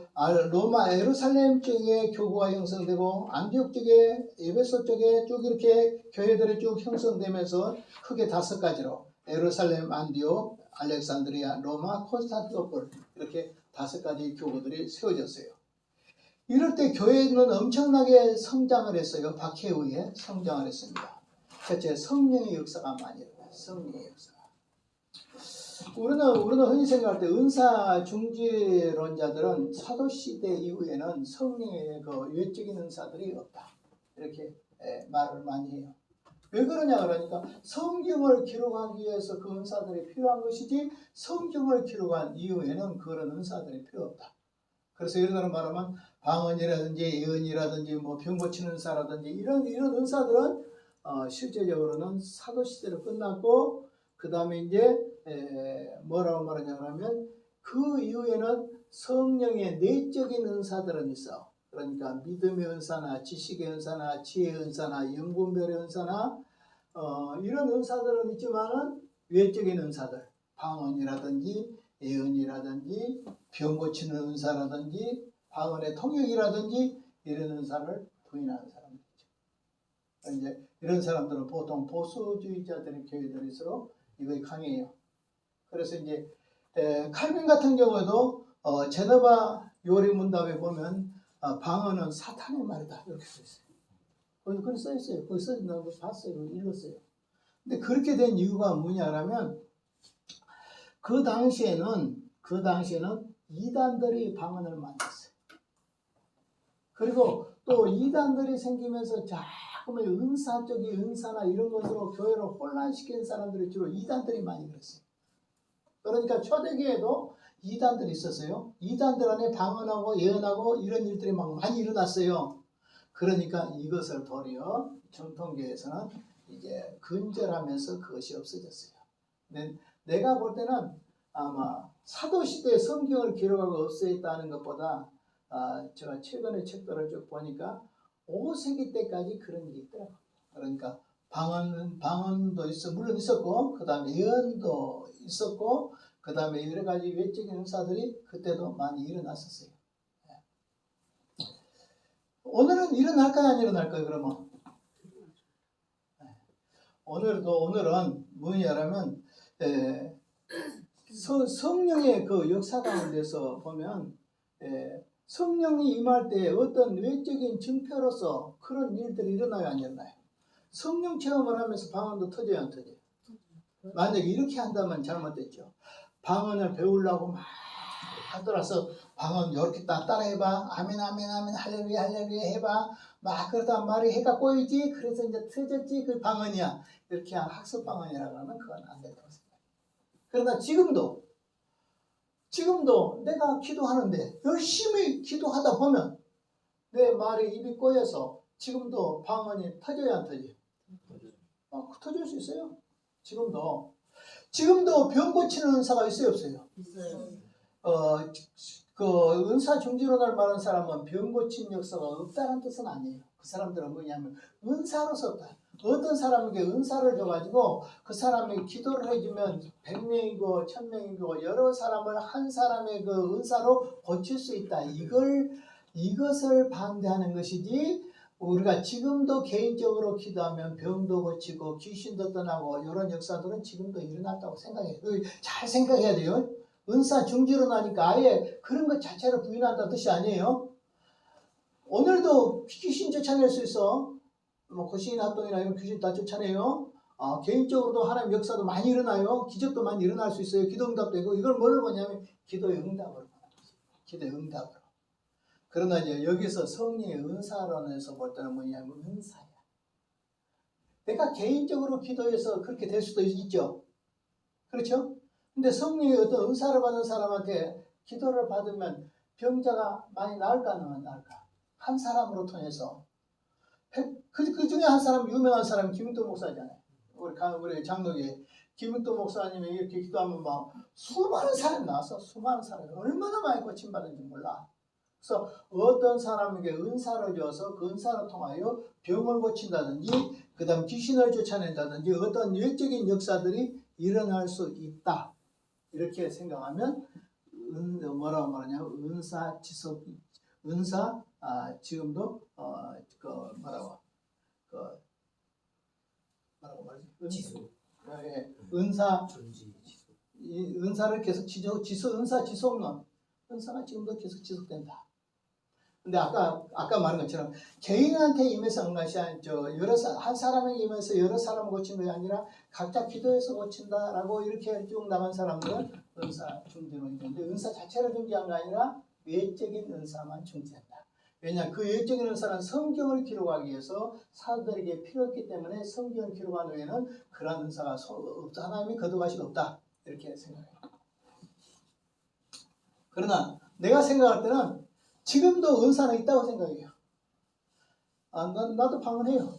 로마 예루살렘 쪽에 교구가 형성되고 안디옥 쪽에 에베소 쪽에 쭉 이렇게 교회들이 쭉 형성되면서 크게 5가지로 예루살렘, 안디옥, 알렉산드리아, 로마, 콘스탄티노플 이렇게 5가지 교구들이 세워졌어요. 이럴 때 교회는 엄청나게 성장을 했어요. 박해에 의해 성장을 했습니다. 첫째, 성령의 역사가 많이 일어나요. 성령의 역사가. 우리는 흔히 생각할 때 은사 중지론자들은 사도시대 이후에는 성령의 그 외적인 은사들이 없다. 이렇게 말을 많이 해요. 왜 그러냐 그러니까 성경을 기록하기 위해서 그 은사들이 필요한 것이지 성경을 기록한 이후에는 그런 은사들이 필요 없다. 그래서 예를 들어 말하면 방언이라든지 예언이라든지 뭐 병 고치는 은사라든지 이런 은사들은 실제적으로는 사도시대로 끝났고 그 다음에 이제 뭐라고 말하냐면 그 이후에는 성령의 내적인 은사들은 있어. 그러니까 믿음의 은사나 지식의 은사나 지혜의 은사나 영분별의 은사나 이런 은사들은 있지만은 외적인 은사들 방언이라든지 예언이라든지 병 고치는 은사라든지 방언의 통역이라든지 이런 은사를 부인하는 사람들이죠. 이제 이런 사람들은 보통 보수주의자들의 교회들일수록 이거에 강해요. 그래서 이제 칼빈 같은 경우에도 제너바 요리 문답에 보면 방언은 사탄의 말이다 이렇게 써 있어요. 거기 써 있어요. 거기 써 있는 거 봤어요. 읽었어요. 근데 그렇게 된 이유가 뭐냐라면 그 당시에는 이단들이 방언을 만들었어요. 그리고 또 이단들이 생기면서 자꾸만 은사적인 은사나 이런 것으로 교회를 혼란시킨 사람들이 주로 이단들이 많이 그랬어요. 그러니까 초대교회에도 이단들이 있었어요. 이단들 안에 방언하고 예언하고 이런 일들이 막 많이 일어났어요. 그러니까 이것을 도리어 정통교회에서는 이제 근절하면서 그것이 없어졌어요. 내가 볼 때는 아마 사도시대 성경을 기록하고 없어졌다는 것보다 제가 최근에 책들을 쭉 보니까 5세기 때까지 그런 일이 있더라고요. 그러니까 방언도 물론 있었고 그 다음에 예언도 있었고 그 다음에 여러 가지 외적인 은사들이 그때도 많이 일어났었어요. 오늘은 일어날까요 안 일어날까요 그러면? 오늘은 뭐냐면 성령의 그 역사 가운데서 보면 성령이 임할 때 어떤 외적인 증표로서 그런 일들이 일어나요 안 일어나요? 성령 체험을 하면서 방언도 터져요 안 터져요? 만약에 이렇게 한다면 잘못됐죠. 방언을 배우려고 막 하더라서 방언 이렇게 따라해봐. 아멘 아멘 아멘 할렐루야 할렐루야 해봐. 막 그러다 말이 해가 꼬이지. 그래서 이제 터졌지. 그 방언이야. 이렇게 학습 방언이라고 하면 그건 안 된다고 생각해요. 그러나 지금도 내가 기도하는데 열심히 기도하다 보면 내 말에 입이 꼬여서 지금도 방언이 터져야 안 터져요? 터질 수 있어요. 지금도 병 고치는 은사가 있어요 없어요? 있어요. 그 은사 중지론을 말하는 사람은 병 고친 역사가 없다는 뜻은 아니에요. 그 사람들은 뭐냐면 은사로서 없다. 어떤 사람에게 은사를 줘가지고 그 사람이 기도를 해주면 100명이고 1000명이고 여러 사람을 한 사람의 그 은사로 고칠 수 있다. 이것을 반대하는 것이지 우리가 지금도 개인적으로 기도하면 병도 고치고 귀신도 떠나고 이런 역사들은 지금도 일어났다고 생각해요. 잘 생각해야 돼요. 은사 중지로 나니까 아예 그런 것 자체를 부인한다는 뜻이 아니에요. 오늘도 귀신 쫓아낼 수 있어. 뭐 고신 활동이나 이런 귀신 다 쫓아내요. 개인적으로도 하나님 역사도 많이 일어나요. 기적도 많이 일어날 수 있어요. 기도 응답도 되고 이걸 뭘 보냐면 기도의 응답으로. 기도의 응답으로. 그러나 이제 여기서 성령의 은사론에서 볼 때는 뭐냐면 은사야. 내가 개인적으로 기도해서 그렇게 될 수도 있죠. 그렇죠? 근데 성령의 어떤 은사를 받은 사람한테 기도를 받으면 병자가 많이 나을까 안 나을까? 한 사람으로 통해서. 그 중에 한 사람, 유명한 사람이 김익도 목사잖아요. 우리 장로교에 김익도 목사님이 이렇게 기도하면 막 수많은 사람이 나와서 수많은 사람이 얼마나 많이 고침받은지 몰라. 그래서 어떤 사람에게 은사를 줘서 그 은사를 통하여 병을 고친다든지 그 다음 귀신을 쫓아낸다든지 어떤 외적인 역사들이 일어날 수 있다. 이렇게 생각하면 뭐라고 말하냐면 은사 지속 은사 지금도 그 뭐라고 말하지? 지속. 예, 은사 존지 지속. 이 은사를 계속 은사 지속론 은사가 지금도 계속 지속된다. 근데 아까 말한 것처럼 개인한테 임해서 한 것이 아니죠. 한 사람에게 임해서 여러 사람을 고친 것이 아니라 각자 기도해서 고친다라고 이렇게 쭉 나간 사람들은 은사 중지론이 되는데 은사 자체를 중지한 게 아니라 외적인 은사만 중지한다. 왜냐 그 외적인 은사는 성경을 기록하기 위해서 사도들에게 필요했기 때문에 성경을 기록한 후에는 그러한 은사가 없다. 하나님이 거둬가시가 없다. 이렇게 생각해요. 그러나 내가 생각할 때는 지금도 은사는 있다고 생각해요. 나도 방언해요.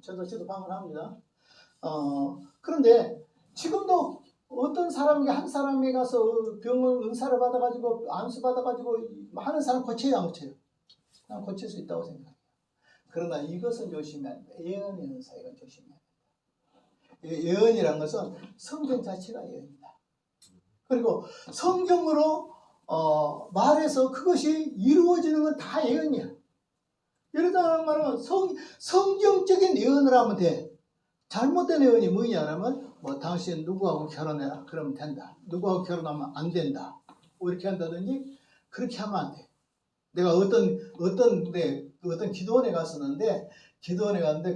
저도 방언합니다. 그런데 지금도 어떤 사람에게 한 사람이 가서 병원 은사를 받아가지고 안수 받아가지고 많은 사람 고쳐요, 안 고쳐요? 난 고칠 수 있다고 생각해요. 그러나 이것은 조심해야 합니다. 예언의 은사 이건 조심해야 합니다. 예언이란 것은 성경 자체가 예언이다. 그리고 성경으로 말해서 그것이 이루어지는 건 다 예언이야. 예를 들어 말하면 성경적인 예언을 하면 돼. 잘못된 예언이 뭐냐면 당신 누구하고 결혼해라. 그러면 된다. 누구하고 결혼하면 안 된다. 이렇게 한다든지 그렇게 하면 안 돼. 내가 어떤 기도원에 갔었는데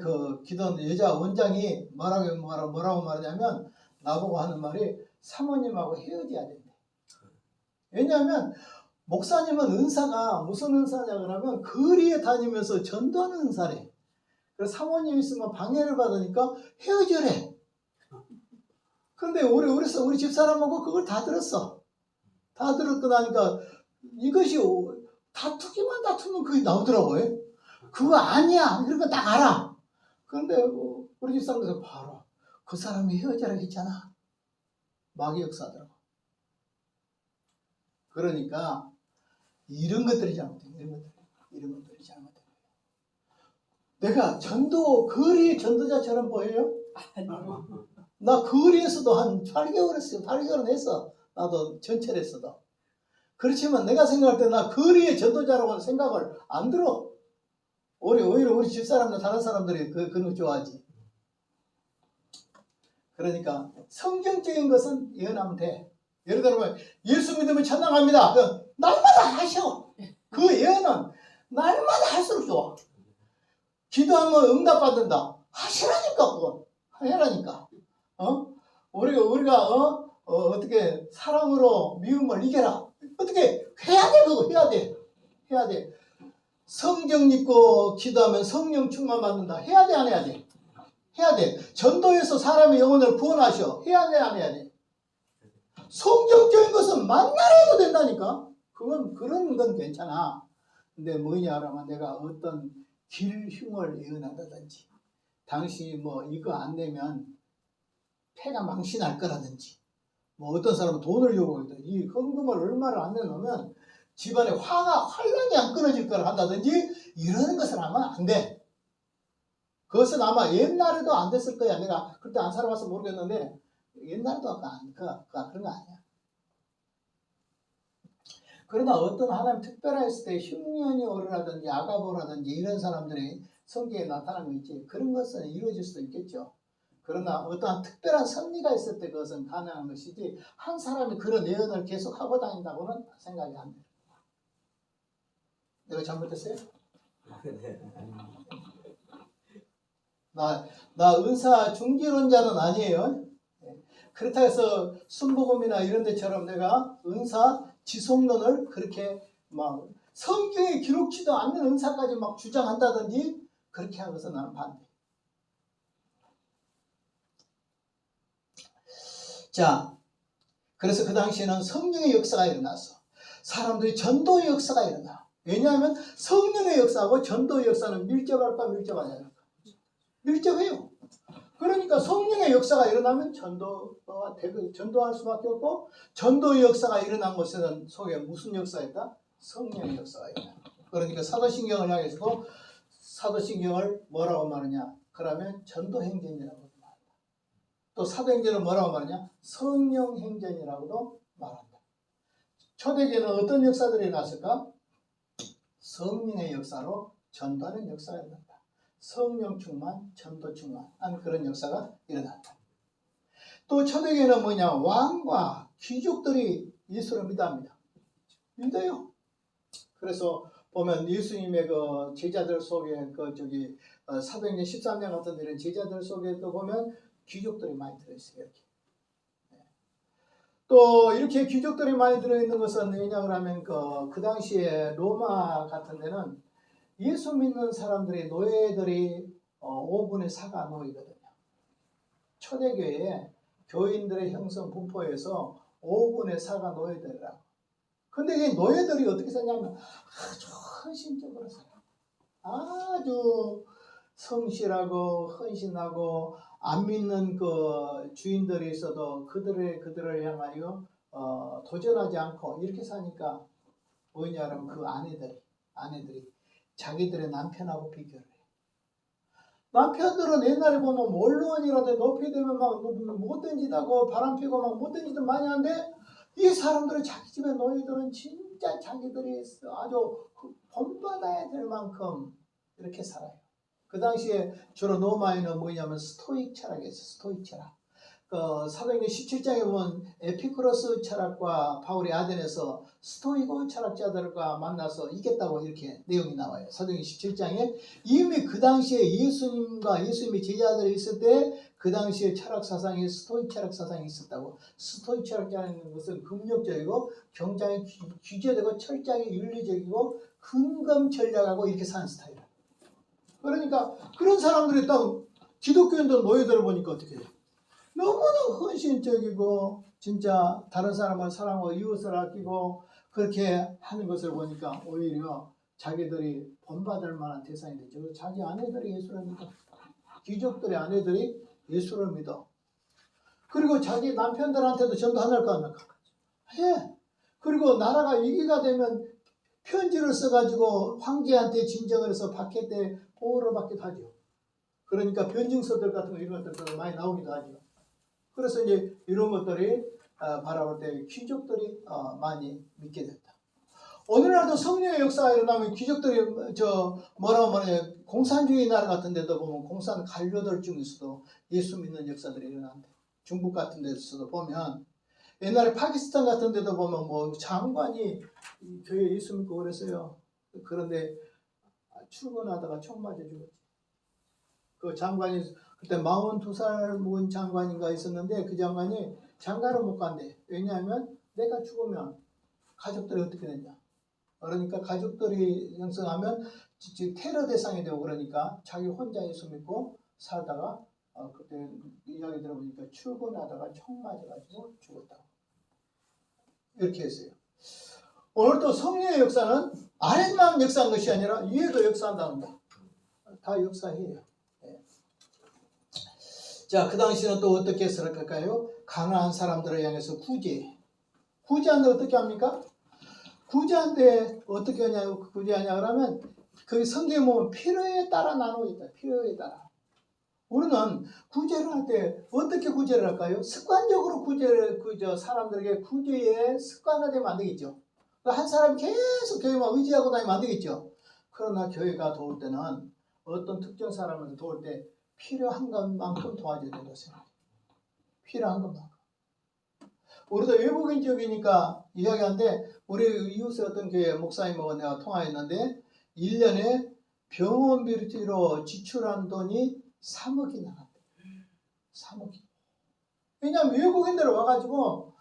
그 기도원 여자 원장이 뭐라고 말하냐면 나보고 하는 말이 사모님하고 헤어져야 된대. 왜냐하면 목사님은 은사가 무슨 은사냐 그러면 거리에 다니면서 전도하는 은사래. 그래서 사모님 있으면 방해를 받으니까 헤어져래. 그런데 우리 집사람하고 그걸 다 들었어. 다 들었고 나니까 이것이 다투면 그게 나오더라고요. 그거 아니야. 이런 거 딱 알아. 그런데 우리 집사람께서 봐라. 그 사람이 헤어져라 했잖아. 마귀 역사더라고. 그러니까 이런 것들이 잘못된 거예요. 이런 것들이 잘못된 거예요. 내가 거리의 전도자처럼 보여요? 아니요. 나 거리에서도 한 8개월 했어요. 8개월은 했어. 나도 전체를 했어도. 그렇지만 내가 생각할 때 나 거리의 전도자라고는 생각을 안 들어. 오히려 우리 집사람들 다른 사람들이 그런 거 좋아하지. 그러니까 성경적인 것은 예언하면 돼. 예를 들면 예수 믿으면 천당 갑니다. 날마다 하셔. 그 예언은 날마다 할수록 좋아. 기도하면 응답받는다. 하시라니까 그건. 해라니까. 우리가 어떻게 사랑으로 미움을 이겨라. 어떻게 해야 돼 그거 해야 돼. 성경 읽고 기도하면 성령 충만 받는다. 해야 돼 안 해야 돼? 해야 돼. 전도해서 사람의 영혼을 구원하셔. 해야 돼 안 해야 돼? 성경적인 것은 만나라 해도 된다니까. 그런 건 괜찮아. 근데 뭐냐 하면 내가 어떤 길흉을 예언한다든지 당신이 이거 안 내면 폐가 망신할 거라든지 어떤 사람은 돈을 요구하거든. 이 헌금을 얼마를 안 내놓으면 집안에 환란이 안 끊어질 거라 한다든지 이런 것을 하면 안 돼. 그것은 아마 옛날에도 안 됐을 거야. 내가 그때 안 살아봐서 모르겠는데 옛날에도 그런 거 아니야. 그러나 어떤 하나님 특별했을 때 흉년이 오르라든지 아가보라든지 이런 사람들이 성경에 나타나는 거 있지. 그런 것은 이루어질 수도 있겠죠. 그러나 어떠한 특별한 섭리가 있을 때 그것은 가능한 것이지 한 사람이 그런 예언을 계속 하고 다닌다고는 생각이 안 돼요. 내가 잘못했어요? 나 은사 중지론자는 아니에요. 그렇다고 해서 순복음이나 이런 데처럼 내가 은사 지속론을 그렇게 성경에 기록지도 않는 은사까지 주장한다든지 그렇게 하고서 나는 반대. 자, 그래서 그 당시에는 성령의 역사가 일어났어. 사람들이 전도의 역사가 일어나. 왜냐하면 성령의 역사하고 전도의 역사는 밀접할까 밀접하냐. 밀접해요. 그러니까 성령의 역사가 일어나면 전도할 수밖에 없고 전도의 역사가 일어난 곳에는 속에 무슨 역사가 있다? 성령의 역사가 있다. 그러니까 사도신경을 향해서도 사도신경을 뭐라고 말하냐? 그러면 전도행전이라고 말한다. 또 사도행전을 뭐라고 말하냐? 성령행전이라고도 말한다. 초대교회는 어떤 역사들이 났을까? 성령의 역사로 전도하는 역사가 일어났다. 성령 충만, 전도 충만한 그런 역사가 일어났다. 또 초대교회는 뭐냐? 왕과 귀족들이 예수를 믿어합니다. 믿어요. 그래서 보면 예수님의 그 제자들 속에 사도행전 13장 같은 데는 제자들 속에도 보면 귀족들이 많이 들어있어요. 이렇게. 또 이렇게 귀족들이 많이 들어있는 것은 왜냐 그러면 그 당시에 로마 같은 데는 예수 믿는 사람들이 노예들이 5분의 4가 노예거든요. 초대교회에 교인들의 형성 분포에서 5분의 4가 노예들이라고. 근데 이 노예들이 어떻게 살냐면 아주 헌신적으로 살아요. 아주 성실하고 헌신하고 안 믿는 그 주인들이 있어도 그들을 향하여 도전하지 않고 이렇게 사니까 뭐냐면 그 아내들이 자기들의 남편하고 비교를 해요. 남편들은 옛날에 보면 원로원이라도 높이 되면 막 못된 짓 하고 바람 피고 막 못된 짓을 많이 하는데 이 사람들은 자기 집의 노예들은 진짜 자기들이 아주 본받아야 될 만큼 이렇게 살아요. 그 당시에 주로 로마에는 뭐냐면 스토익 철학이 있어요. 스토익 철학. 사도행전 17장에 보면 에피쿠로스 철학과 바울이 아덴에서 스토이고 철학자들과 만나서 이겼다고 이렇게 내용이 나와요. 사도행전 17장에 이미 그 당시에 예수님과 예수님의 제자들이 있을 때 그 당시에 철학 사상이 스토익 철학 사상이 있었다고. 스토익 철학자라는 것은 금욕적이고 굉장히 규제되고 철저하게 윤리적이고 근검 전략하고 이렇게 사는 스타일이에요. 그러니까 그런 사람들이 딱 기독교인들 노예들을 보니까 어떻게 해요? 너무나 헌신적이고 진짜 다른 사람을 사랑하고 이웃을 아끼고 그렇게 하는 것을 보니까 오히려 자기들이 본받을 만한 대상이 되죠. 자기 아내들이 예수를 믿어. 귀족들의 아내들이 예수를 믿어. 그리고 자기 남편들한테도 전도 안 할까 안 할까? 해. 그리고 나라가 위기가 되면 편지를 써가지고 황제한테 진정을 해서 받게 때 보호를 받기도 하죠. 그러니까 변증서들 같은 거 이런 것들도 많이 나오기도 하죠. 그래서 이제 이런 것들이 바라볼 때 귀족들이 많이 믿게 됐다. 오늘날도 성령의 역사가 일어나면 귀족들이 뭐라고 말하냐 공산주의 나라 같은 데도 보면 공산 관료들 중에서도 예수 믿는 역사들이 일어난다. 중국 같은 데서도 보면 옛날에 파키스탄 같은 데도 보면 뭐 장관이 교회 예수 믿고 그랬어요. 그런데 출근하다가 총 맞아 죽었지. 그 장관이 그때 42살 먹은 장관인가 있었는데 그 장관이 장가를 못 간대. 왜냐하면 내가 죽으면 가족들이 어떻게 되냐. 그러니까 가족들이 형성하면 테러 대상이 되고 그러니까 자기 혼자 예수 믿고 살다가 그때 이야기 들어보니까 출근하다가 총 맞아가지고 죽었다고. 이렇게 했어요. 오늘 또 성령의 역사는 아래만 역사한 것이 아니라 위에도 역사한다는 거. 다 역사해요. 자, 그 당시에는 또 어떻게 했을까요? 가난한 사람들을 향해서 구제하는데 어떻게 합니까? 구제하는데 어떻게 하냐고 구제하냐 그러면 그 성경에 보면 필요에 따라 나누어 있다. 필요에 따라. 우리는 구제를 할 때 어떻게 구제를 할까요? 습관적으로 사람들에게 구제에 습관화되면 안 되겠죠. 한 사람이 계속 교회만 의지하고 다니면 안 되겠죠. 그러나 교회가 도울 때는 어떤 특정 사람을 도울 때 필요한 것만큼 도와줘야 된다고 생각해요. 필요한 것만큼. 우리도 외국인 지역이니까 이야기하는데 우리 이웃의 어떤 교회 목사님하고 내가 통화했는데 1년에 병원비로 지출한 돈이 3억이 나갔대. 3억이. 왜냐하면 외국인들 와가지고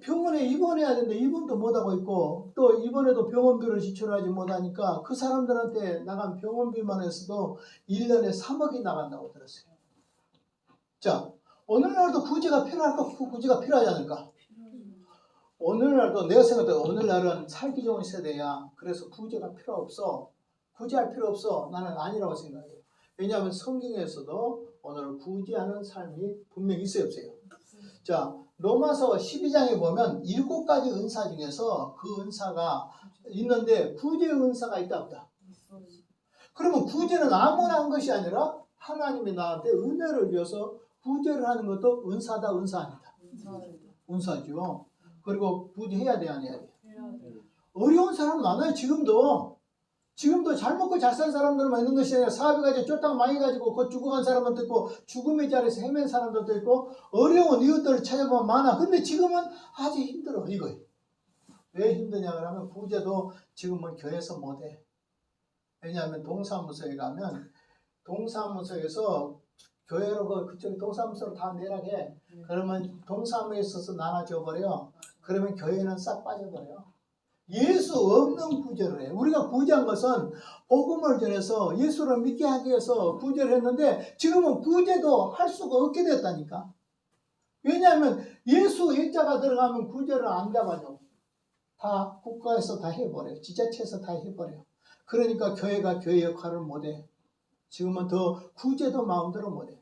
병원에 입원해야 되는데 입원도 못하고 있고 또 입원해도 병원비를 지출하지 못하니까 그 사람들한테 나간 병원비만 해서도 1년에 3억이 나간다고 들었어요. 자, 오늘날도 구제가 필요할까? 구제가 필요하지 않을까? 오늘날도 내가 생각할 때 오늘날은 살기 좋은 세대야. 그래서 구제가 필요 없어. 구제할 필요 없어. 나는 아니라고 생각해요. 왜냐하면 성경에서도 오늘 구제하는 삶이 분명히 있어요, 없어요? 자, 로마서 12장에 보면 7가지 은사 중에서 그 은사가 있는데 구제의 은사가 있다 없다. 그러면 구제는 아무나 한 것이 아니라 하나님이 나한테 은혜를 줘서 구제를 하는 것도 은사다, 은사 아니다. 은사죠. 그리고 부지해야 돼, 안 해야 돼? 해야 돼. 어려운 사람 많아요. 지금도 잘 먹고 잘 사는 사람들만 있는 것이 아니라 사업이 가지고 쫄딱 많이 가지고 곧 죽어간 사람들도 있고 죽음의 자리에서 헤맨 사람들도 있고 어려운 이웃들을 찾아보면 많아. 근데 지금은 아주 힘들어. 이거예요. 왜 힘드냐 그러면 구제도 지금은 교회에서 못해. 왜냐하면 동사무소에 가면 동사무소에서 교회로 그쪽 동사무소로 다 내락해. 그러면 동사무소에 있어서 나눠줘 버려. 그러면 교회는 싹 빠져버려. 예수 없는 구제를 해. 우리가 구제한 것은 복음을 전해서 예수를 믿게 하기 위해서 구제를 했는데 지금은 구제도 할 수가 없게 됐다니까. 왜냐하면 예수 일자가 들어가면 구제를 안 잡아줘. 다 국가에서 다 해버려. 지자체에서 다 해버려. 그러니까 교회가 교회 역할을 못해. 지금은 더 구제도 마음대로 못해.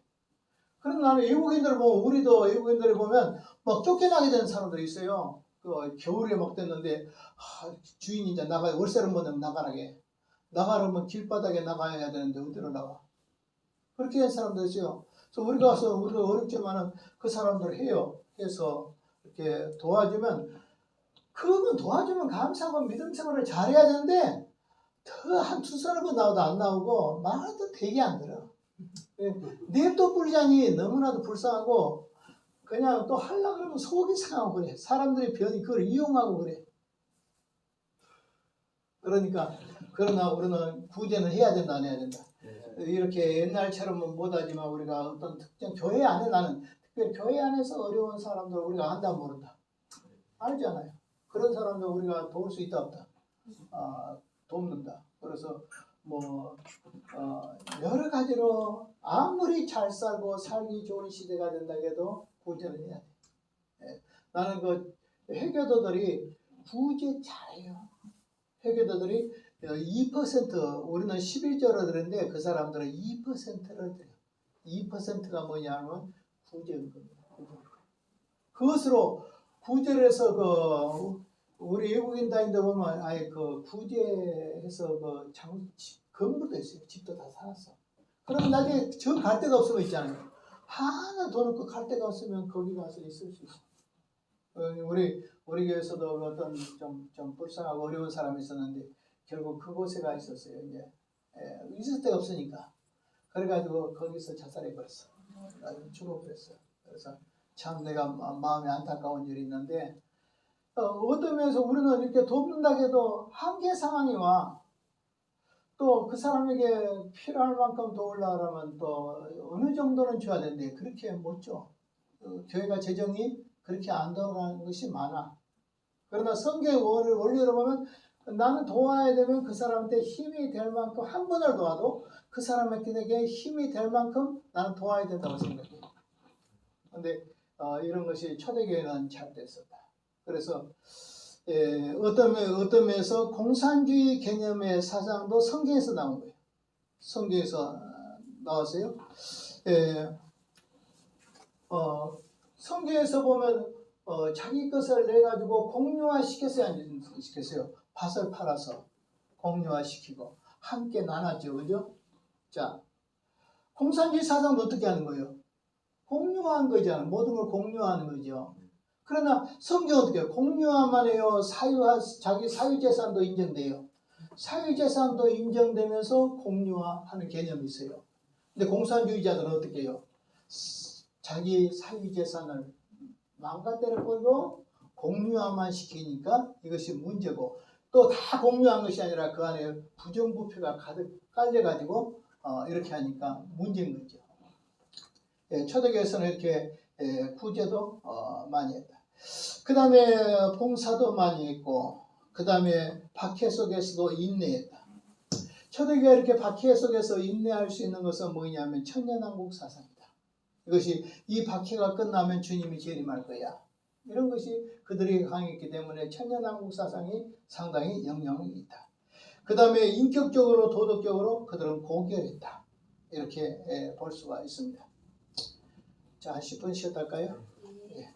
그럼 나는 외국인들 보면 우리도 외국인들을 보면 막 쫓겨나게 되는 사람들이 있어요. 그 겨울에 막 됐는데 주인이 이제 나가 월세를 못 내면 나가라게. 나가려면 길바닥에 나가야 되는데 어디로 나가? 그렇게 한 사람도 있어요. 그래서 우리가 가서 우리가 어렵지만은 그 사람들 해요. 해서 이렇게 도와주면 그건 도와주면 감사하고 믿음 생활을 잘해야 되는데 더 한 두 서너 나와도 안 나오고 말도 되게 안 들어. 냅둬 뿌리자니 너무나도 불쌍하고 그냥 또 하려고 그러면 속이 상하고 그래. 사람들의 변이 그걸 이용하고 그래. 그러니까 그러나 우리는 구제는 해야 된다 안 해야 된다. 이렇게 옛날처럼은 못하지만 우리가 어떤 특정 교회 안에 나는 특별히 교회 안에서 어려운 사람들 우리가 안다 모른다. 알잖아요. 그런 사람들 우리가 도울 수 있다 없다. 돕는다. 그래서 여러 가지로 아무리 잘 살고 살기 좋은 시대가 된다 해도 구제를 해야 돼. 예. 나는 그 회교도들이 구제 잘해요. 회교도들이 2% 우리는 11조를 드렸는데 그 사람들은 2%를 드려요. 2%가 뭐냐면 구제입니다. 그것으로 구제를 해서 우리 외국인 다닌데 보면 아예 그 구제해서 건물도 있어요. 집도 다 살았어. 그러면 나중에 저 갈 데가 없으면 있잖아요. 하나 돈 없고 갈 데가 없으면 거기 가서 있을 수 있어. 우리 교회에서도 어떤 좀 불쌍하고 어려운 사람이 있었는데 결국 그곳에 가 있었어요. 이제 있을 데가 없으니까. 그래가지고 거기서 자살해 버렸어. 죽어버렸어. 그래서 참 내가 마음이 안타까운 일이 있는데 어떤 면에서 우리는 이렇게 돕는다 해도 한계 상황이 와. 또 그 사람에게 필요할 만큼 도우려고 하면 또 어느 정도는 줘야 되는데 그렇게 못 줘. 교회가 재정이 그렇게 안 돌아가는 것이 많아. 그러나 성경의 원리로 보면 나는 도와야 되면 그 사람한테 힘이 될 만큼 한 번을 도와도 그 사람에게 힘이 될 만큼 나는 도와야 된다고 생각해. 그런데 이런 것이 초대교회는 잘 됐었다. 그래서 어떤 면에서 공산주의 개념의 사상도 성경에서 나온 거예요. 성경에서 나왔어요. 성경에서 보면 자기 것을 내 가지고 공유화 시켰어요, 안 시켰어요? 밭을 팔아서 공유화 시키고 함께 나눴죠, 그죠? 자, 공산주의 사상도 어떻게 하는 거예요? 공유화한 거잖아요. 모든 걸 공유하는 거죠. 그러나 성경은 어떻게 해요? 공유화만 해요. 자기 사유재산도 인정돼요. 사유재산도 인정되면서 공유화하는 개념이 있어요. 근데 공산주의자들은 어떻게 해요? 자기 사유재산을 망가뜨려 버리고 공유화만 시키니까 이것이 문제고 또 다 공유한 것이 아니라 그 안에 부정부패가 가득 깔려가지고 이렇게 하니까 문제인 거죠. 초대교회에서는 이렇게 구제도 많이 했다. 그 다음에 봉사도 많이 했고 그 다음에 박해 속에서도 인내했다. 초대교회가 이렇게 박해 속에서 인내할 수 있는 것은 뭐냐면 천년왕국 사상이다. 이것이 이 박해가 끝나면 주님이 재림할 거야. 이런 것이 그들이 강했기 때문에 천년왕국 사상이 상당히 영향이 있다. 그 다음에 인격적으로 도덕적으로 그들은 고결했다. 이렇게 볼 수가 있습니다. 자, 10분 쉬었다 할까요? 예.